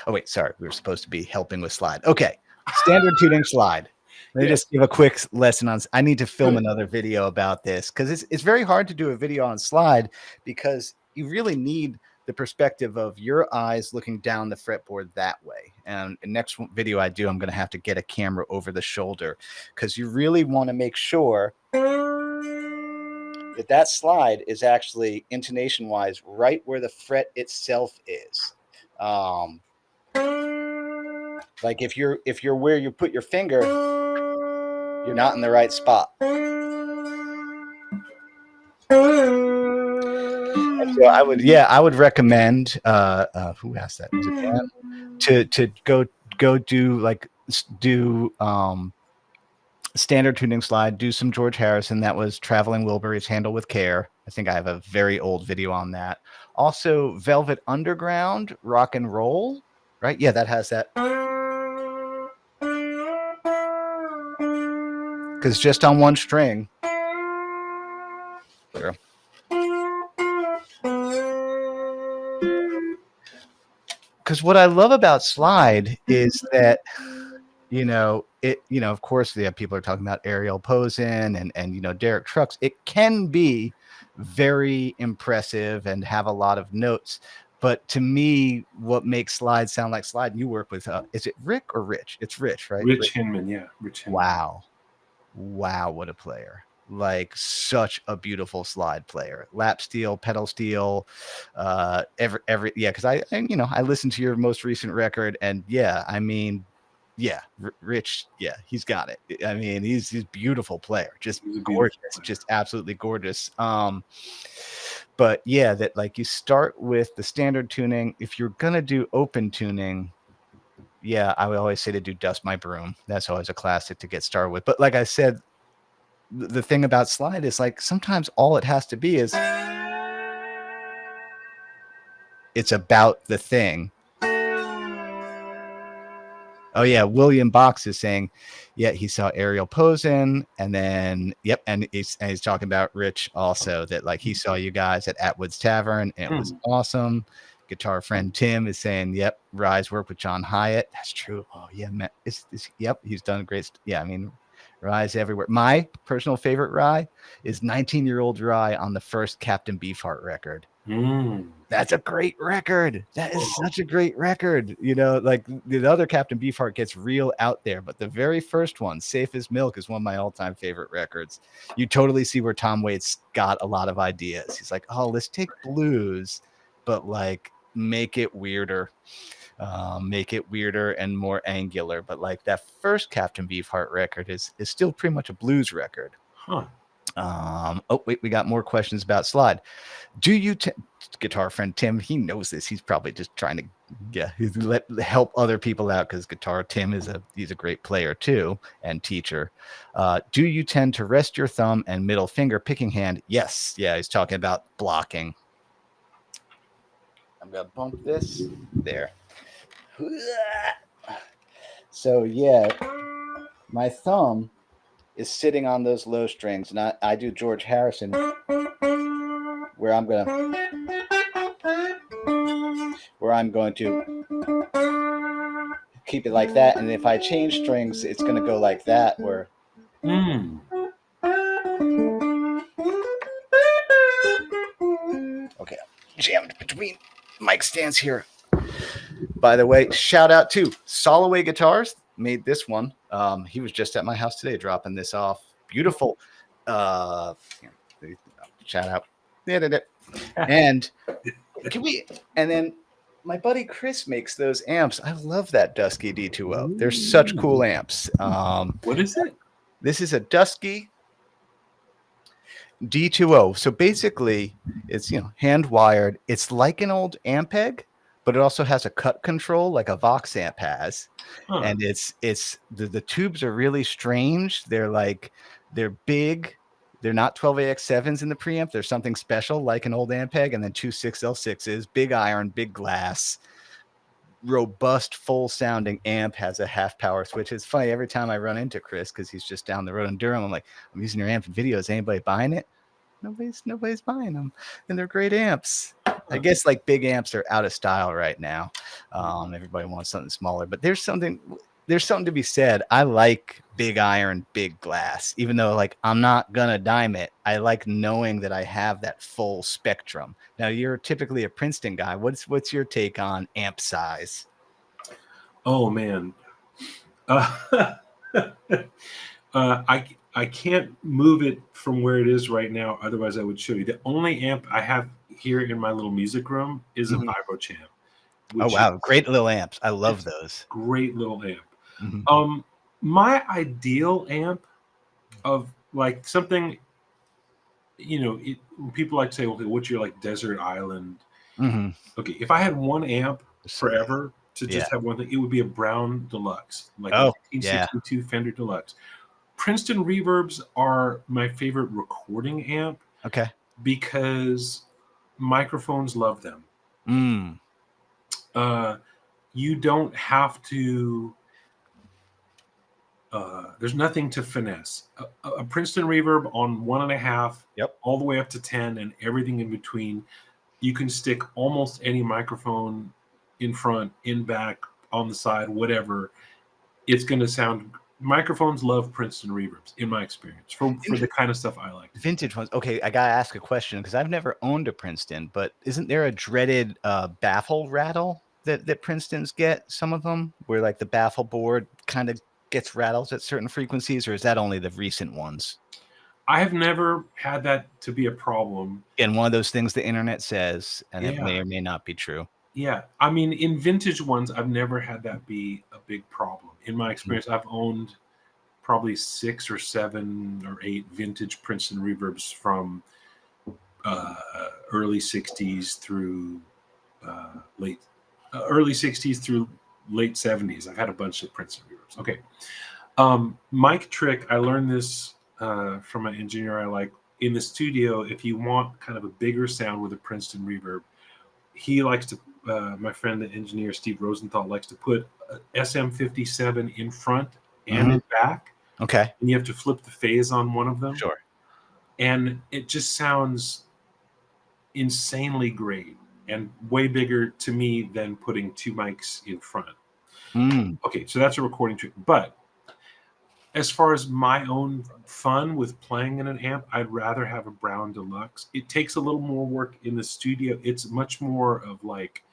wait, sorry, we were supposed to be helping with slide. Okay, standard tuning slide. Let me just give a quick lesson on. I need to film another video about this because it's very hard to do a video on slide because you really need the perspective of your eyes looking down the fretboard that way. And the next video I do, I'm going to have to get a camera over the shoulder because you really want to make sure that slide is actually intonation wise right where the fret itself is. Like if you're where you put your finger, you're not in the right spot. And so I would recommend who asked that? Was it Dan? To go do standard tuning slide, do some George Harrison. That was Traveling Wilburys, Handle with Care. I think I have a very old video on that. Also, Velvet Underground, Rock and Roll, right? Yeah, that has that. Because just on one string. Sure. Because what I love about slide is that, of course, people are talking about Ariel Posen and Derek Trucks. It can be very impressive and have a lot of notes. But to me, what makes slide sound like slide, and you work with, is it Rick or Rich? It's Rich, right? Rich Henman, yeah. Rich Henman. Wow, what a player. Like such a beautiful slide player. Lap steel, pedal steel, because I listened to your most recent record, and Rich, he's got it. I mean, he's a beautiful player, just gorgeous, just absolutely gorgeous. But yeah, that like you start with the standard tuning. If you're gonna do open tuning, I would always say to do Dust My Broom. That's always a classic to get started with. But like I said, the thing about slide is like sometimes all it has to be is it's about the thing. Oh yeah, William Box is saying, he saw Ariel Posen, and then and he's talking about Rich also, that like he saw you guys at Atwood's Tavern and it was awesome. Guitar friend Tim is saying, Rye's work with John Hayatt. That's true. Oh yeah, man. He's done great. I mean, Rye's everywhere. My personal favorite Rye is 19-year-old Rye on the first Captain Beefheart record. That's a great record. That is such a great record. Like the other Captain Beefheart gets real out there, but the very first one, Safe as Milk, is one of my all-time favorite records. You totally see where Tom Waits got a lot of ideas. He's like, oh, let's take blues, but like make it weirder. And more angular. But like that first Captain Beefheart record is still pretty much a blues record. We got more questions about slide. Do you guitar friend Tim, he knows this, he's probably just trying to help other people out, because guitar Tim he's a great player too and teacher. Do you tend to rest your thumb and middle finger picking hand? Yes. He's talking about blocking. I'm gonna bump this there. So my thumb is sitting on those low strings, and I do George Harrison, where I'm going to keep it like that, and if I change strings, it's going to go like that, where okay, jammed between mic stands here. By the way, shout out to Soloway Guitars, made this one. He was just at my house today dropping this off. Beautiful. Shout out. And then my buddy Chris makes those amps. I love that Dusky D2O. They're such cool amps. What is it? This is a Dusky D2O. So basically, it's hand wired. It's like an old Ampeg, but it also has a cut control like a Vox amp has. And it's the tubes are really strange. They're big. They're not 12AX7s in the preamp. There's something special like an old Ampeg, and then two 6L6s, big iron, big glass, robust, full sounding amp, has a half power switch. It's funny, every time I run into Chris, because he's just down the road in Durham, I'm like, I'm using your amp in videos. Anybody buying it? Nobody's buying them, and they're great amps. I guess like big amps are out of style right now. Everybody wants something smaller, but there's something to be said. I like big iron, big glass, even though like I'm not gonna dime it. I like knowing that I have that full spectrum. Now you're typically a Princeton guy. What's your take on amp size? Oh man, I can't move it from where it is right now. Otherwise, I would show you. The only amp I have here in my little music room is a Vibrochamp. Oh wow, great little amps. I love those. Great little amp. My ideal amp of like something, people like to say, okay, what's your like desert island? Okay, if I had one amp forever to just have one thing, it would be a Brown Deluxe, like a 1962 Fender Deluxe. Princeton reverbs are my favorite recording amp Okay. because microphones love them. Mm. You don't have to. There's nothing to finesse. A Princeton reverb on 1.5, Yep. all the way up to 10, and everything in between. You can stick almost any microphone in front, in back, on the side, whatever. It's going to sound. Microphones love Princeton reverbs, in my experience, for the kind of stuff I like. Vintage ones. Okay, I gotta ask a question because I've never owned a Princeton, but isn't there a dreaded baffle rattle that Princetons get? Some of them where like the baffle board kind of gets rattles at certain frequencies, or is that only the recent ones? I have never had that to be a problem. And one of those things the internet says, and it may Yeah. or may not be true. Yeah. I mean, in vintage ones, I've never had that be a big problem. In my experience, I've owned probably 6 or 7 or 8 vintage Princeton reverbs from early 60s through early 60s through late 70s. I've had a bunch of Princeton reverbs. Okay. Mic trick, I learned this from an engineer I like. In the studio, if you want kind of a bigger sound with a Princeton reverb, he likes to, my friend, the engineer Steve Rosenthal, likes to put a SM57 in front and in back. Okay. And you have to flip the phase on one of them. Sure. And it just sounds insanely great and way bigger to me than putting 2 mics in front. Okay, so that's a recording trick. But as far as my own fun with playing in an amp, I'd rather have a Brown Deluxe. It takes a little more work in the studio. It's much more of like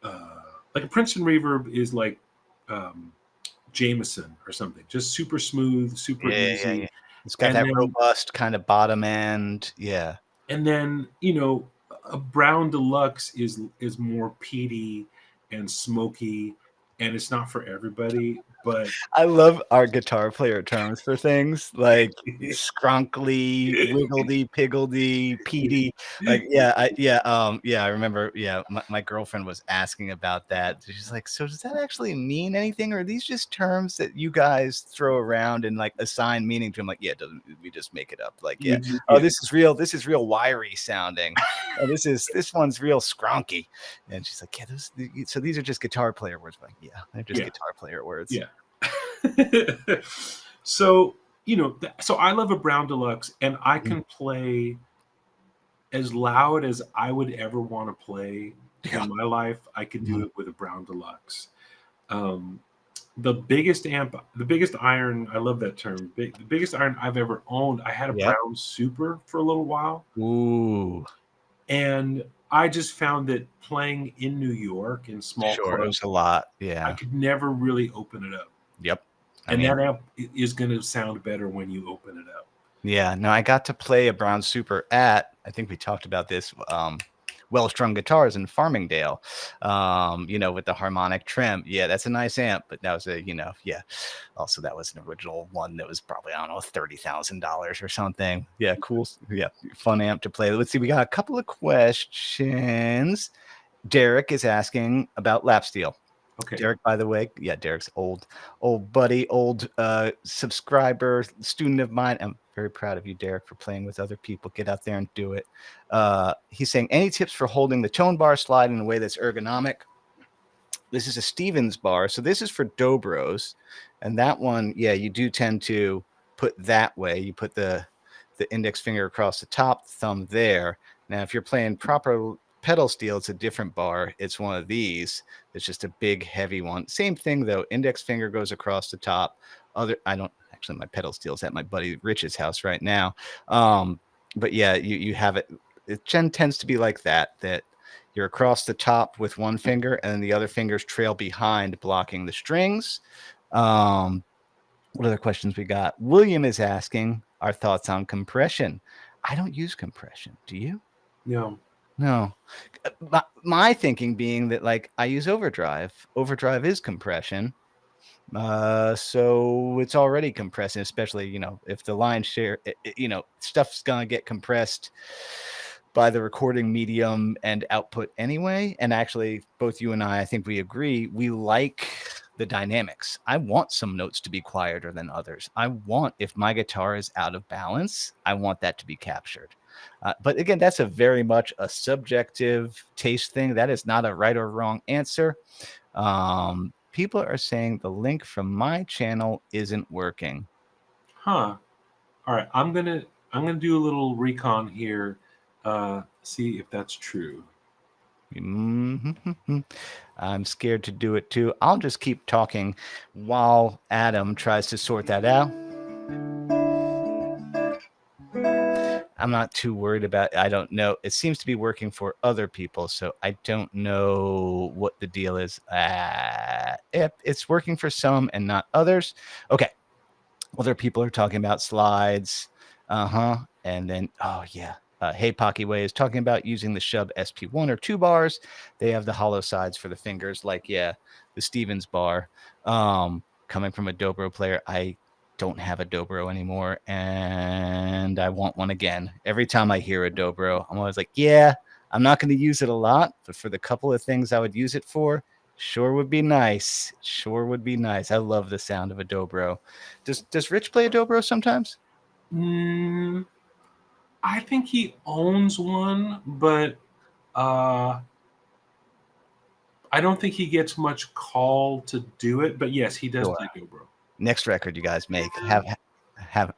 a Princeton reverb is like Jameson or something, just super smooth, super easy. Yeah. It's got that robust kind of bottom end. Yeah. And then, a Brown Deluxe is more peaty and smoky, and it's not for everybody. But I love our guitar player terms for things like scrunkly, wiggledy, piggledy, peaty. Like, I remember. Yeah, my girlfriend was asking about that. She's like, "So does that actually mean anything, or are these just terms that you guys throw around and like assign meaning to?" I'm like, "Yeah, we just make it up." Like, yeah, oh, this is real. This is real wiry sounding. Oh, this one's real scrunky. And she's like, "Yeah, so these are just guitar player words." I'm like, yeah, they're just guitar player words. Yeah. So, so I love a Brown Deluxe, and I can play as loud as I would ever want to play in my life. I could do it with a Brown Deluxe. The biggest iron, I love that term. The biggest iron I've ever owned, I had a Brown Super for a little while. Ooh. And I just found that playing in New York in small clubs, it was a lot. Yeah. I could never really open it up. Yep. That amp is going to sound better when you open it up. Yeah. No, I got to play a Brown Super at, I think we talked about this, Well-Strung Guitars in Farmingdale, with the harmonic trim. Yeah, that's a nice amp, but that was also that was an original one that was probably, I don't know, $30,000 or something. Yeah, cool. Yeah, fun amp to play. Let's see, we got a couple of questions. Derek is asking about lap steel. Okay. Derek, by the way, Derek's old buddy, old subscriber, student of mine. I'm very proud of you, Derek, for playing with other people. Get out there and do it. He's saying, any tips for holding the tone bar slide in a way that's ergonomic? This is a Stevens bar. So this is for Dobros. And that one, you do tend to put that way. You put the index finger across the top, thumb there. Now, if you're playing proper pedal steel, it's a different bar. It's one of these. It's just a big, heavy one. Same thing, though. Index finger goes across the top. My pedal steel's at my buddy Rich's house right now. But yeah, you have it. It tends to be like that you're across the top with one finger and the other fingers trail behind, blocking the strings. What other questions we got? William is asking our thoughts on compression. I don't use compression. Do you? No. My thinking being that, like, I use overdrive. Overdrive is compression. So it's already compressing, especially, if the line share, stuff's going to get compressed by the recording medium and output anyway. And actually, both you and I think we agree, we like the dynamics. I want some notes to be quieter than others. I want, if my guitar is out of balance, I want that to be captured. But again, that's a very much a subjective taste thing. That is not a right or wrong answer. People are saying the link from my channel isn't working. Huh. All right. I'm gonna do a little recon here. See if that's true. I'm scared to do it too. I'll just keep talking while Adam tries to sort that out. I'm not too worried about it. I don't know. It seems to be working for other people, so I don't know what the deal is. It's working for some and not others. Okay. Other people are talking about slides. And then, oh, yeah. Hey, Pocky Way is talking about using the Shub SP1 or 2 bars. They have the hollow sides for the fingers, like, yeah, the Stevens bar. Coming from a dobro player, I don't have a dobro anymore, and I want one again. Every time I hear a dobro, I'm always like, yeah, I'm not going to use it a lot, but for the couple of things I would use it for, sure would be nice. Sure would be nice. I love the sound of a dobro. Does Rich play a dobro sometimes? I think he owns one, but I don't think he gets much call to do it. But yes, he does play dobro. Next record you guys make, have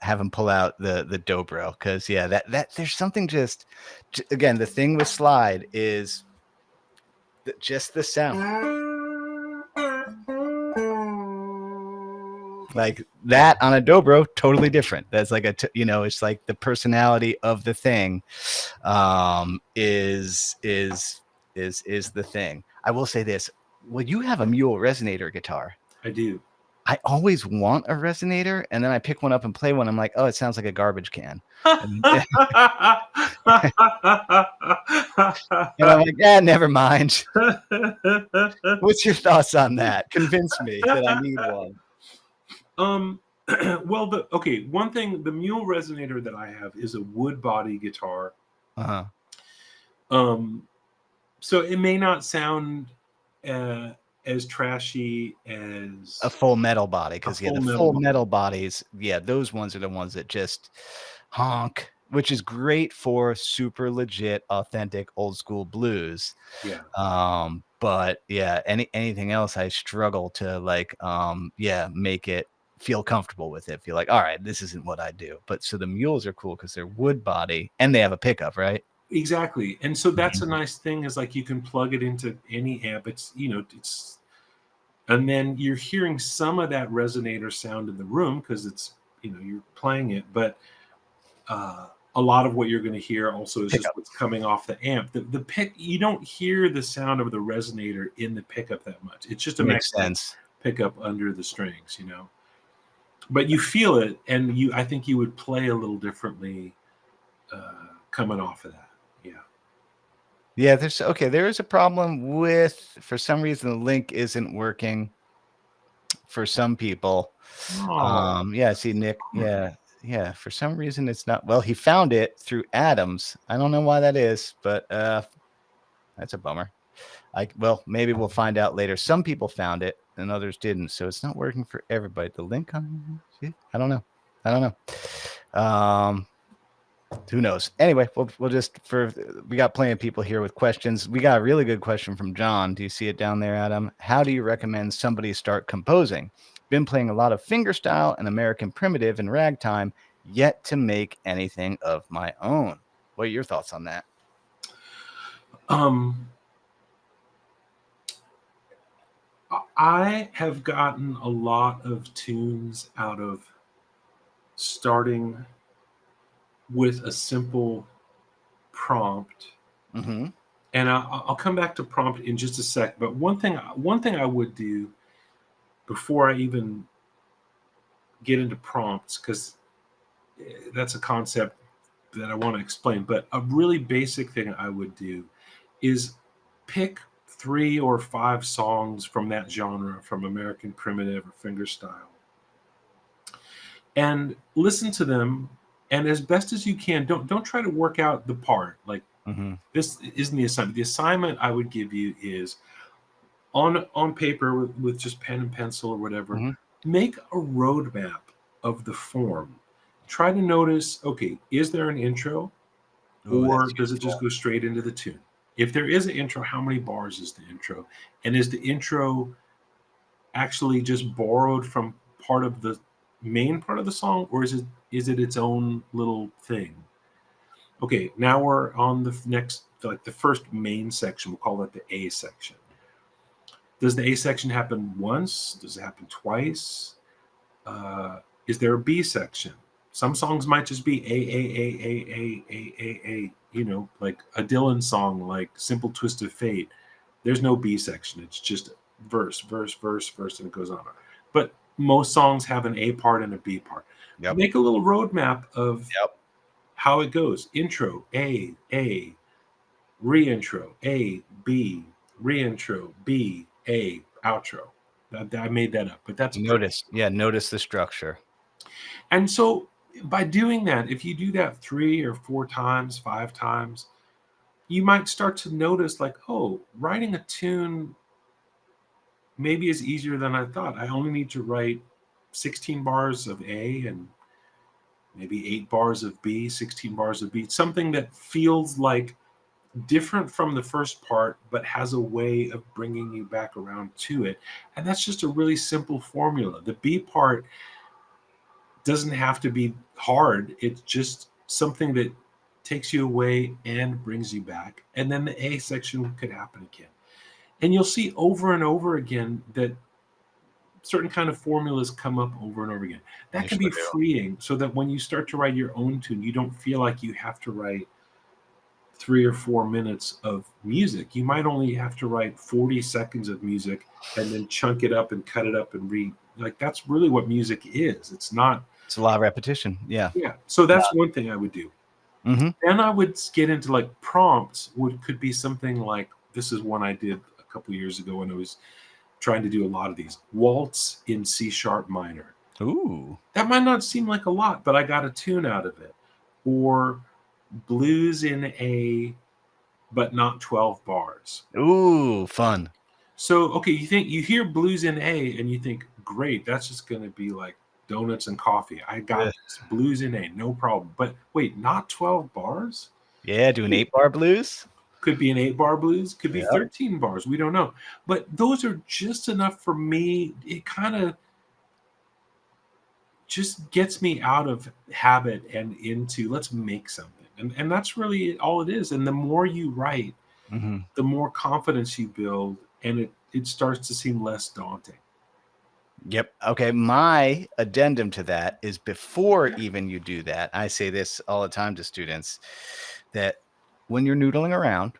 him pull out the dobro, because yeah, that there's something just again, the thing with slide is just the sound. Like that on a dobro, totally different. That's like it's like the personality of the thing is the thing. I will say this. Well, you have a Mule resonator guitar. I do. I always want a resonator, and then I pick one up and play one. I'm like, oh, it sounds like a garbage can. And I'm like, yeah, never mind. What's your thoughts on that? Convince me that I need one. Well, one thing, the Mule resonator that I have is a wood body guitar. So it may not sound as trashy as a full metal body, because the full metal bodies, those ones are the ones that just honk, which is great for super legit, authentic, old school blues. But yeah, anything else, I struggle to make it feel comfortable with it. Feel like, all right, this isn't what I do. But so the Mules are cool because they're wood body and they have a pickup, right? Exactly. And so that's a nice thing, is like you can plug it into any amp. And then you're hearing some of that resonator sound in the room because it's, you're playing it. But a lot of what you're going to hear also is just what's coming off the amp. The pick, you don't hear the sound of the resonator in the pickup that much. It's just a makes sense pickup under the strings, But you feel it, and I think you would play a little differently coming off of that. Yeah, there is a problem with, for some reason, the link isn't working for some people. See, Nick, for some reason it's not. Well, he found it through Adams. I don't know why that is, but that's a bummer. Maybe we'll find out later. Some people found it and others didn't, so it's not working for everybody. The link on, I don't know. Who knows? Anyway, we'll just, we got plenty of people here with questions. We got a really good question from John. Do you see it down there, Adam? How do you recommend somebody start composing? Been playing a lot of fingerstyle and American primitive and ragtime, yet to make anything of my own. What are your thoughts on that? I have gotten a lot of tunes out of starting with a simple prompt. And I'll come back to prompt in just a sec. But one thing I would do before I even get into prompts, because that's a concept that I want to explain, but a really basic thing I would do is pick 3 or 5 songs from that genre, from American primitive or fingerstyle, and listen to them. And as best as you can, don't try to work out the part. Like, this isn't the assignment. The assignment I would give you is on paper with just pen and pencil or whatever, make a roadmap of the form. Try to notice, okay, is there an intro? Ooh, Or that's does it just useful. go straight into the tune? If there is an intro, how many bars is the intro? And is the intro actually just borrowed from part of the main part of the song, or is it its own little thing? Okay, now we're on the next, like the first main section. We'll call that the A section. Does the A section happen once? Does it happen twice? Is there a B section? Some songs might just be A, you know, like a Dylan song, like Simple Twist of Fate. There's no B section. It's just verse, verse, verse, verse, and it goes on. But most songs have an A part and a B part. Yep. Make a little roadmap of Yep. how it goes. Intro, A, reintro, A, B, reintro, B, A, outro. I made that up, but that's Notice the structure. And so by doing that, if you do that 3 or 4 times, 5 times, you might start to notice like, oh, writing a tune maybe is easier than I thought. I only need to write 16 bars of A and maybe 8 bars of B, 16 bars of B, something that feels like different from the first part, but has a way of bringing you back around to it. And that's just a really simple formula. The B part doesn't have to be hard. It's just something that takes you away and brings you back. And then the A section could happen again. And you'll see over and over again that certain kind of formulas come up over and over again. That You can sure be do. freeing so that when you start to write your own tune, you don't feel like you have to write 3 or 4 minutes of music. You might only have to write 40 seconds of music and then chunk it up and cut it up and read. Like that's really what music is. It's not. It's a lot of repetition. Yeah. Yeah. So that's one thing I would do. Mm-hmm. Then I would get into like prompts, could be something like this is one I did a couple years ago when I was trying to do a lot of these. Waltz in C sharp minor. Ooh. That might not seem like a lot, but I got a tune out of it. Or blues in A, but not 12 bars. Ooh, fun. So, okay, you hear blues in A and you think, great, that's just going to be like donuts and coffee. I got this. Blues in A, no problem. But wait, not 12 bars? Yeah, do an 8-bar blues. Could be an 8-bar blues, could be Yep. 13 bars. We don't know. But those are just enough for me. It kind of just gets me out of habit and into let's make something. And that's really all it is. And the more you write, Mm-hmm. the more confidence you build, and it starts to seem less daunting. Yep. Okay. My addendum to that is before even you do that, I say this all the time to students that when you're noodling around,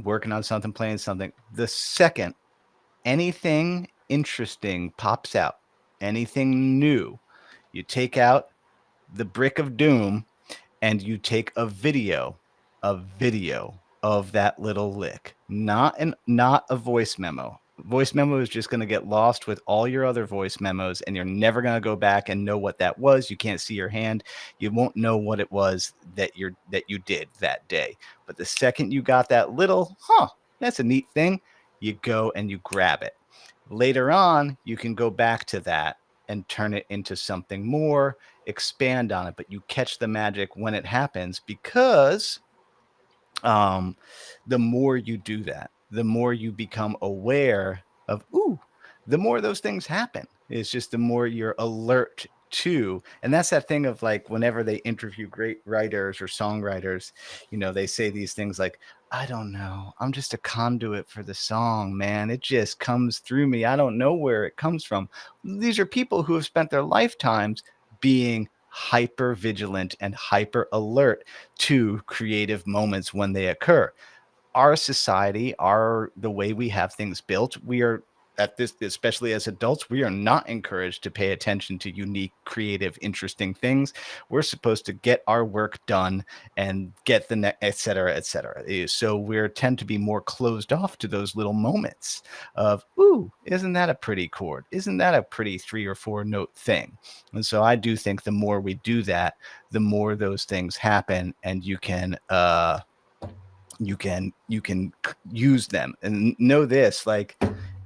working on something, playing something, the second anything interesting pops out, anything new, you take out the brick of doom and you take a video of that little lick, not a voice memo. Voice memo is just going to get lost with all your other voice memos, and you're never going to go back and know what that was. You can't see your hand. You won't know what it was that you did that day. But the second you got that little, that's a neat thing, you go and you grab it. Later on, you can go back to that and turn it into something more, expand on it, but you catch the magic when it happens because the more you do that, the more you become aware of, the more those things happen. It's just the more you're alert to. And that's that thing of like, whenever they interview great writers or songwriters, they say these things like, I don't know, I'm just a conduit for the song, man. It just comes through me. I don't know where it comes from. These are people who have spent their lifetimes being hyper vigilant and hyper alert to creative moments when they occur. Our society, the way we have things built, we are at this, especially as adults, we are not encouraged to pay attention to unique, creative, interesting things. We're supposed to get our work done and get the next, et cetera, et cetera. So we tend to be more closed off to those little moments of, isn't that a pretty chord? Isn't that a pretty 3 or 4 note thing? And so I do think the more we do that, the more those things happen, and you can you can use them. And know this, like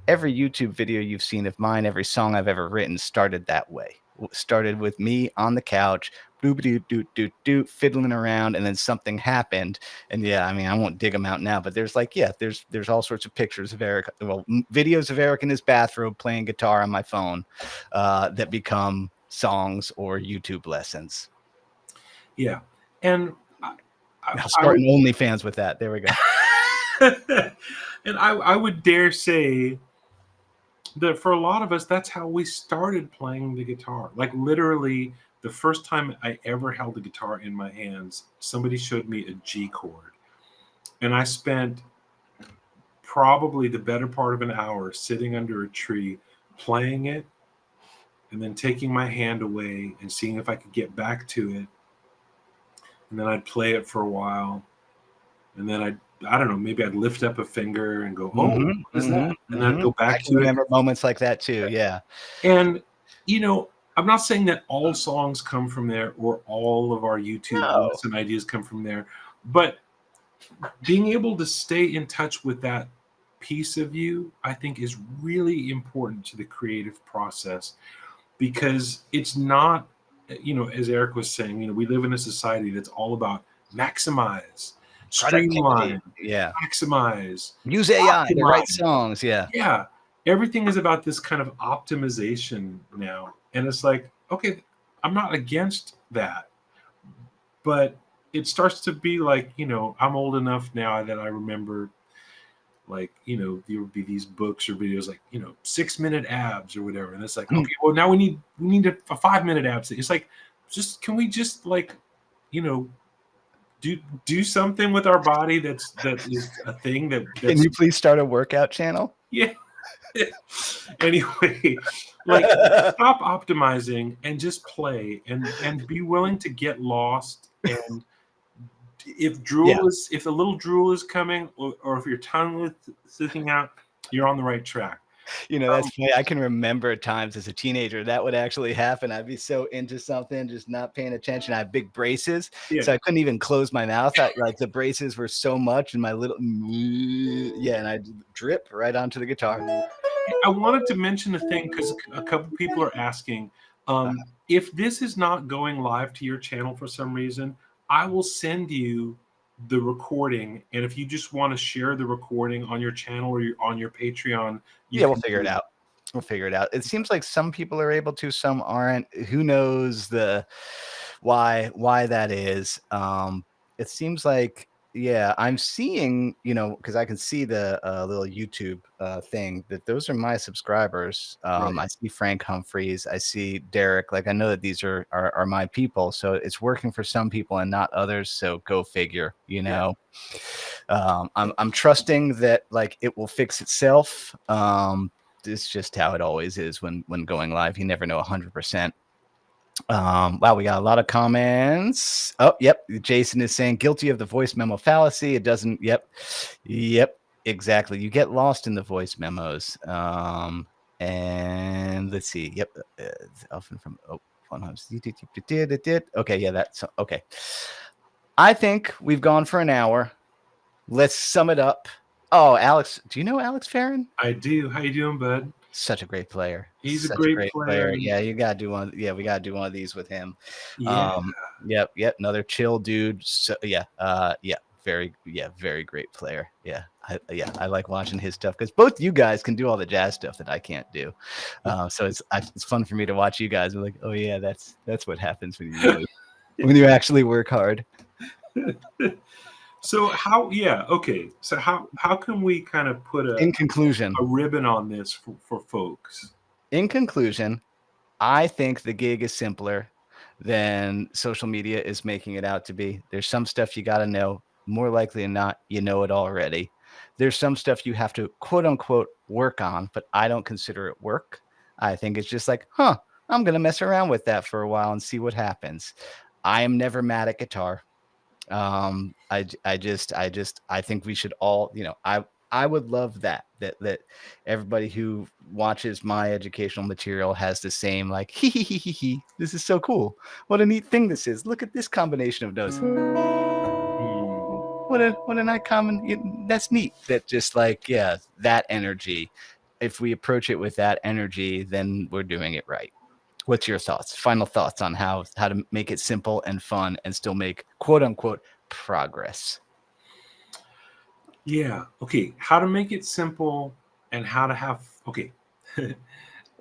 every YouTube video you've seen of mine, every song I've ever written started that way. Started with me on the couch, fiddling around, and then something happened. And yeah, I mean, I won't dig them out now, but there's like, yeah, there's all sorts of pictures of Eric, well, videos of Eric in his bathrobe playing guitar on my phone that become songs or YouTube lessons. Yeah. And I'll start an OnlyFans with that. There we go. And I would dare say that for a lot of us, that's how we started playing the guitar. Like literally, the first time I ever held a guitar in my hands, somebody showed me a G chord. And I spent probably the better part of an hour sitting under a tree playing it and then taking my hand away and seeing if I could get back to it. And then I'd play it for a while. And then I don't know, maybe I'd lift up a finger and go, oh, what is that? And I'd go back I can remember moments like that too. Yeah. And, you know, I'm not saying that all songs come from there or all of our YouTube lesson ideas come from there, but being able to stay in touch with that piece of you, I think is really important to the creative process, because it's not, you know, as Eric was saying, you know, we live in a society that's all about maximize, streamline, maximize, use AI to write songs. Yeah. Everything is about this kind of optimization now. And it's like, okay, I'm not against that. But it starts to be like, you know, I'm old enough now that I remember, like, you know, there would be these books or videos like, you know, 6-minute abs or whatever. And it's like, okay, well, now we need a 5-minute abs. It's like, just, can we just like, you know, do something with our body that is a thing that's, can you please start a workout channel? Yeah. Anyway, like stop optimizing and just play and be willing to get lost. And if if a little drool is coming, or if your tongue is sticking out, you're on the right track. You know, that's funny. I can remember times as a teenager that would actually happen. I'd be so into something, just not paying attention. I had big braces, so I couldn't even close my mouth. Like the braces were so much, and my little and I'd drip right onto the guitar. I wanted to mention a thing because a couple people are asking if this is not going live to your channel for some reason. I will send you the recording, and if you just want to share the recording on your channel or on your Patreon, we'll figure it out. We'll figure it out. It seems like some people are able to, some aren't. Who knows why that is? It seems like, yeah, I'm seeing, you know, because I can see the little YouTube thing that those are my subscribers. I see Frank Humphreys, I see Derek. Like, I know that these are my people, so it's working for some people and not others. So go figure, you know. I'm trusting that like it will fix itself. It's just how it always is when going live. You never know 100%. Wow, we got a lot of comments. Oh, yep. Jason is saying guilty of the voice memo fallacy. It doesn't. Yep, exactly. You get lost in the voice memos. And let's see. Yep, often from okay. Yeah, that's okay. I think we've gone for an hour. Let's sum it up. Oh, Alex, do you know Alex Farron? I do. How you doing, bud? Such a great player. He's a great player. Yeah, you gotta do one. Yeah, we gotta do one of these with him. Yep. Another chill dude. So very great player. Yeah, I like watching his stuff because both you guys can do all the jazz stuff that I can't do. So it's fun for me to watch you guys. I'm like, oh yeah, that's what happens when you actually work hard. So how can we kind of put in conclusion a ribbon on this for folks? In conclusion, I think the gig is simpler than social media is making it out to be. There's some stuff you got to know. More likely than not, you know it already. There's some stuff you have to quote unquote work on, but I don't consider it work. I think it's just like, I'm going to mess around with that for a while and see what happens. I am never mad at guitar. I think we should all, you know, I would love that everybody who watches my educational material has the same like, he, this is so cool. What a neat thing this is. Look at this combination of notes. What what a nice common. That's neat. That just like, yeah, that energy. If we approach it with that energy, then we're doing it right. What's your thoughts? Final thoughts on how to make it simple and fun and still make quote unquote progress. Yeah. Okay. How to make it simple and how to have, okay.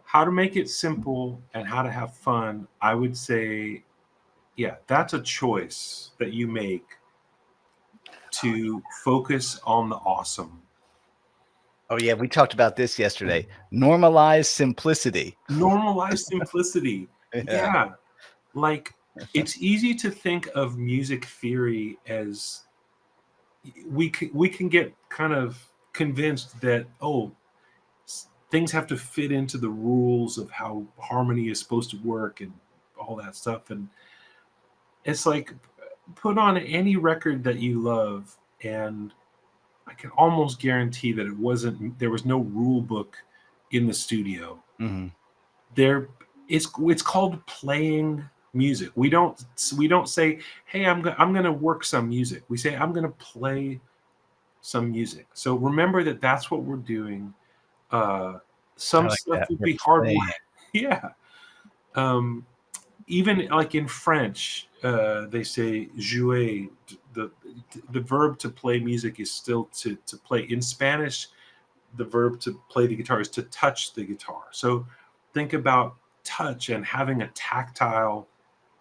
How to make it simple and how to have fun. I would say, yeah, that's a choice that you make to focus on the awesome. Oh yeah, we talked about this yesterday. Normalize simplicity. Normalize simplicity. Yeah. Yeah. Like it's easy to think of music theory as we can get kind of convinced that things have to fit into the rules of how harmony is supposed to work and all that stuff. And it's like put on any record that you love, and I can almost guarantee that there was no rule book in the studio. Mm-hmm. It's called playing music. We don't say, hey, I'm going to work some music. We say, I'm going to play some music. So remember that's what we're doing. Some like stuff that. would We're be hard playing. work. Yeah. Even like in French, they say jouer. The verb to play music is still to play. In Spanish, the verb to play the guitar is to touch the guitar. So think about touch and having a tactile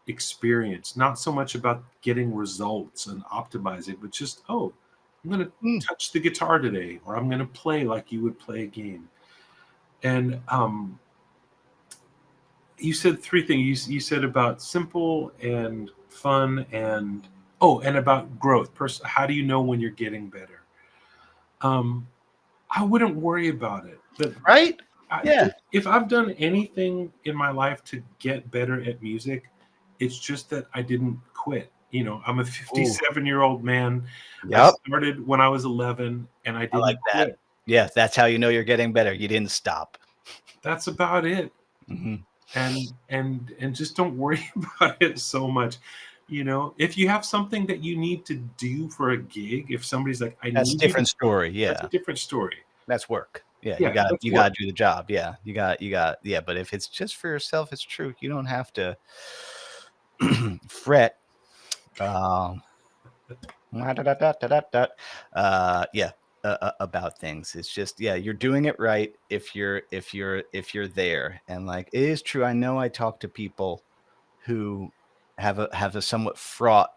experience, not so much about getting results and optimizing, but just, I'm going to touch the guitar today, or I'm going to play like you would play a game. And you said three things. You said about simple and fun and about growth. How do you know when you're getting better? I wouldn't worry about it. Right? Yeah. If I've done anything in my life to get better at music, it's just that I didn't quit. I'm a 57-year-old man. Yep. I started when I was 11, and I didn't like that. quit. Yeah, that's how you know you're getting better. You didn't stop. That's about it. Mm-hmm. And just don't worry about it so much. If you have something that you need to do for a gig, if somebody's like, That's a different story. Yeah, that's a different story. That's work. Yeah, Yeah, you got to do the job. Yeah, you got. Yeah, but if it's just for yourself, it's true. You don't have to fret. About things. It's just, yeah, you're doing it right if you're there. And like, it is true. I know I talk to people who have a somewhat fraught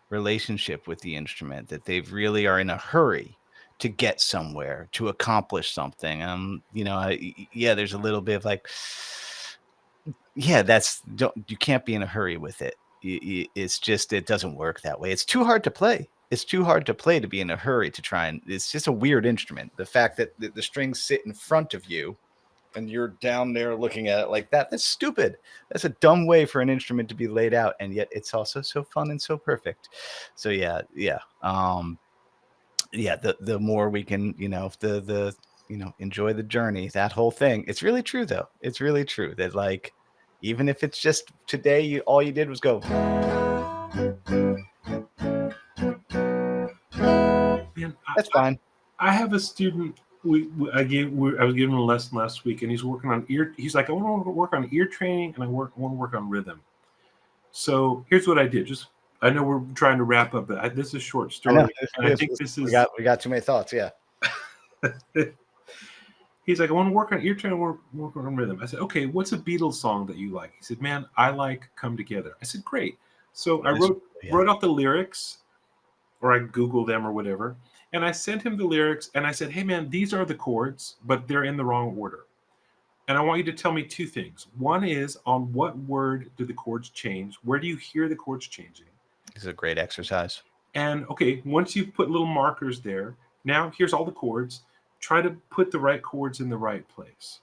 relationship with the instrument, that they really are in a hurry to get somewhere, to accomplish something. There's a little bit of like, yeah, you can't be in a hurry with it. It's just, it doesn't work that way. It's too hard to play. It's too hard to play to be in a hurry to try, and it's just a weird instrument. The fact that the strings sit in front of you and you're down there looking at it like that's stupid. That's a dumb way for an instrument to be laid out, and yet it's also so fun and so perfect. So yeah. The more we can, enjoy the journey, that whole thing. It's really true, though. It's really true that, like, even if it's just today, all you did was go. Man, That's fine. I have a student. I was giving him a lesson last week, and he's working on ear. He's like, I want to work on ear training, and I want to work on rhythm. So here's what I did. I know we're trying to wrap up, but this is a short story. I think this is. We got too many thoughts. Yeah. He's like, I want to work on ear training, work on rhythm. I said, okay, what's a Beatles song that you like? He said, man, I like Come Together. I said, great. So I wrote out the lyrics, or I Googled them or whatever. And I sent him the lyrics, and I said, hey, man, these are the chords, but they're in the wrong order. And I want you to tell me two things. One is, on what word do the chords change? Where do you hear the chords changing? This is a great exercise. And, okay, once you've put little markers there, now here's all the chords. Try to put the right chords in the right place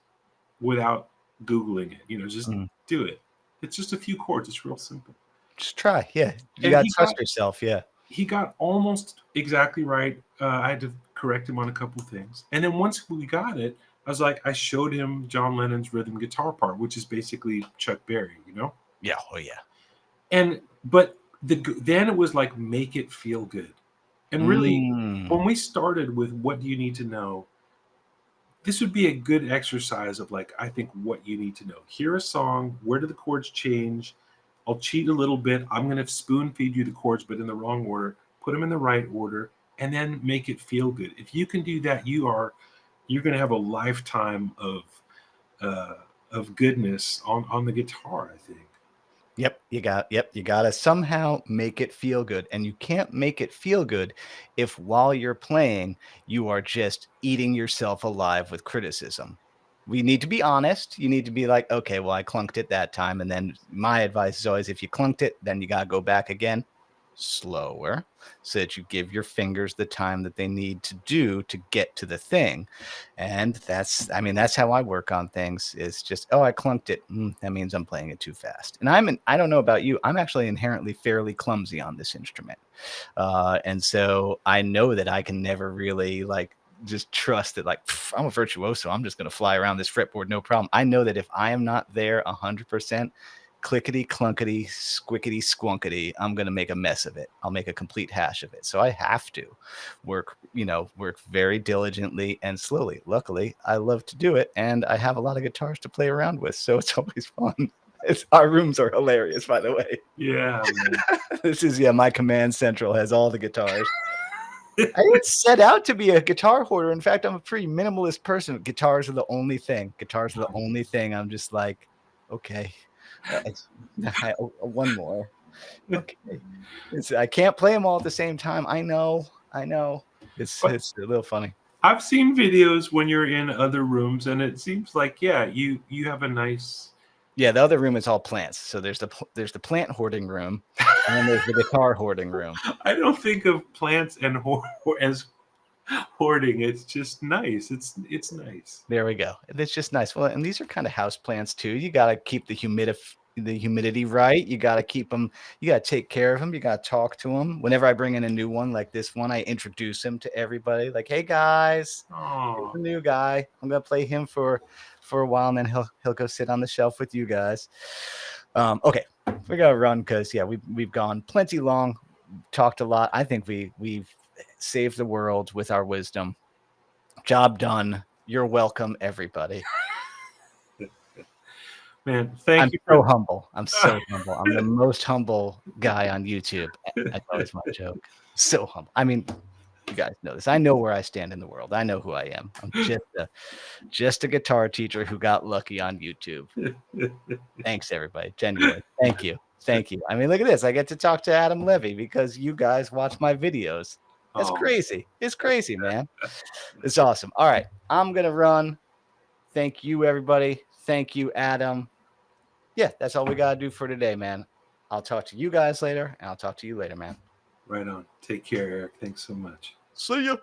without Googling it. Just do it. It's just a few chords. It's real simple. Just try. Yeah. You got to trust yourself. Yeah. He got almost exactly right. I had to correct him on a couple of things. And then once we got it, I showed him John Lennon's rhythm guitar part, which is basically Chuck Berry, Yeah. Oh, yeah. But then it was like, make it feel good. And really, when we started with what do you need to know, this would be a good exercise of like, I think what you need to know. Hear a song, where do the chords change? I'll cheat a little bit. I'm going to spoon feed you the chords, but in the wrong order. Put them in the right order, and then make it feel good. If you can do that, you're going to have a lifetime of goodness on the guitar, I think. Yep, you got to somehow make it feel good. And you can't make it feel good if while you're playing, you are just eating yourself alive with criticism. We need to be honest. You need to be like, okay, well, I clunked it that time. And then my advice is always if you clunked it, then you got to go back again slower so that you give your fingers the time that they need to do to get to the thing. And that's how I work on things is just, oh, I clunked it. That means I'm playing it too fast. And I don't know about you. I'm actually inherently fairly clumsy on this instrument. And so I know that I can never really like just trust that like I'm a virtuoso. I'm just going to fly around this fretboard. No problem. I know that if I am not there 100%, clickety clunkety squickety squunkety, I'm going to make a mess of it. I'll make a complete hash of it. So I have to work very diligently and slowly. Luckily, I love to do it, and I have a lot of guitars to play around with, so it's always fun. Our rooms are hilarious, by the way. Yeah, man. This is my command central has all the guitars. I didn't set out to be a guitar hoarder. In fact, I'm a pretty minimalist person. Guitars are the only thing. I'm just like, okay. One more. Okay. I can't play them all at the same time. I know. It's a little funny. I've seen videos when you're in other rooms, and it seems like you have a nice. Yeah, the other room is all plants. So there's the plant hoarding room, and then there's the guitar hoarding room. I don't think of plants and as hoarding. It's just nice. It's nice. There we go. It's just nice. Well, and these are kind of house plants too. You got to keep the humidity right. You got to keep them. You got to take care of them. You got to talk to them. Whenever I bring in a new one like this one, I introduce him to everybody. Like, hey guys, here's the new guy. I'm gonna play him for a while, and then he'll go sit on the shelf with you guys. Okay, we gotta run because we've gone plenty long, talked a lot. I think we've saved the world with our wisdom. Job done. You're welcome, everybody. Man, thank you. I'm so humble. I'm the most humble guy on YouTube. That's always my joke. So humble. I mean, you guys know this. I know where I stand in the world. I know who I am. I'm just a guitar teacher who got lucky on YouTube. Thanks, everybody. Genuinely. Thank you. I mean, look at this. I get to talk to Adam Levy because you guys watch my videos. That's crazy. It's crazy, man. It's awesome. All right. I'm going to run. Thank you, everybody. Thank you, Adam. Yeah, that's all we got to do for today, man. I'll talk to you guys later, and I'll talk to you later, man. Right on. Take care, Eric. Thanks so much. See ya.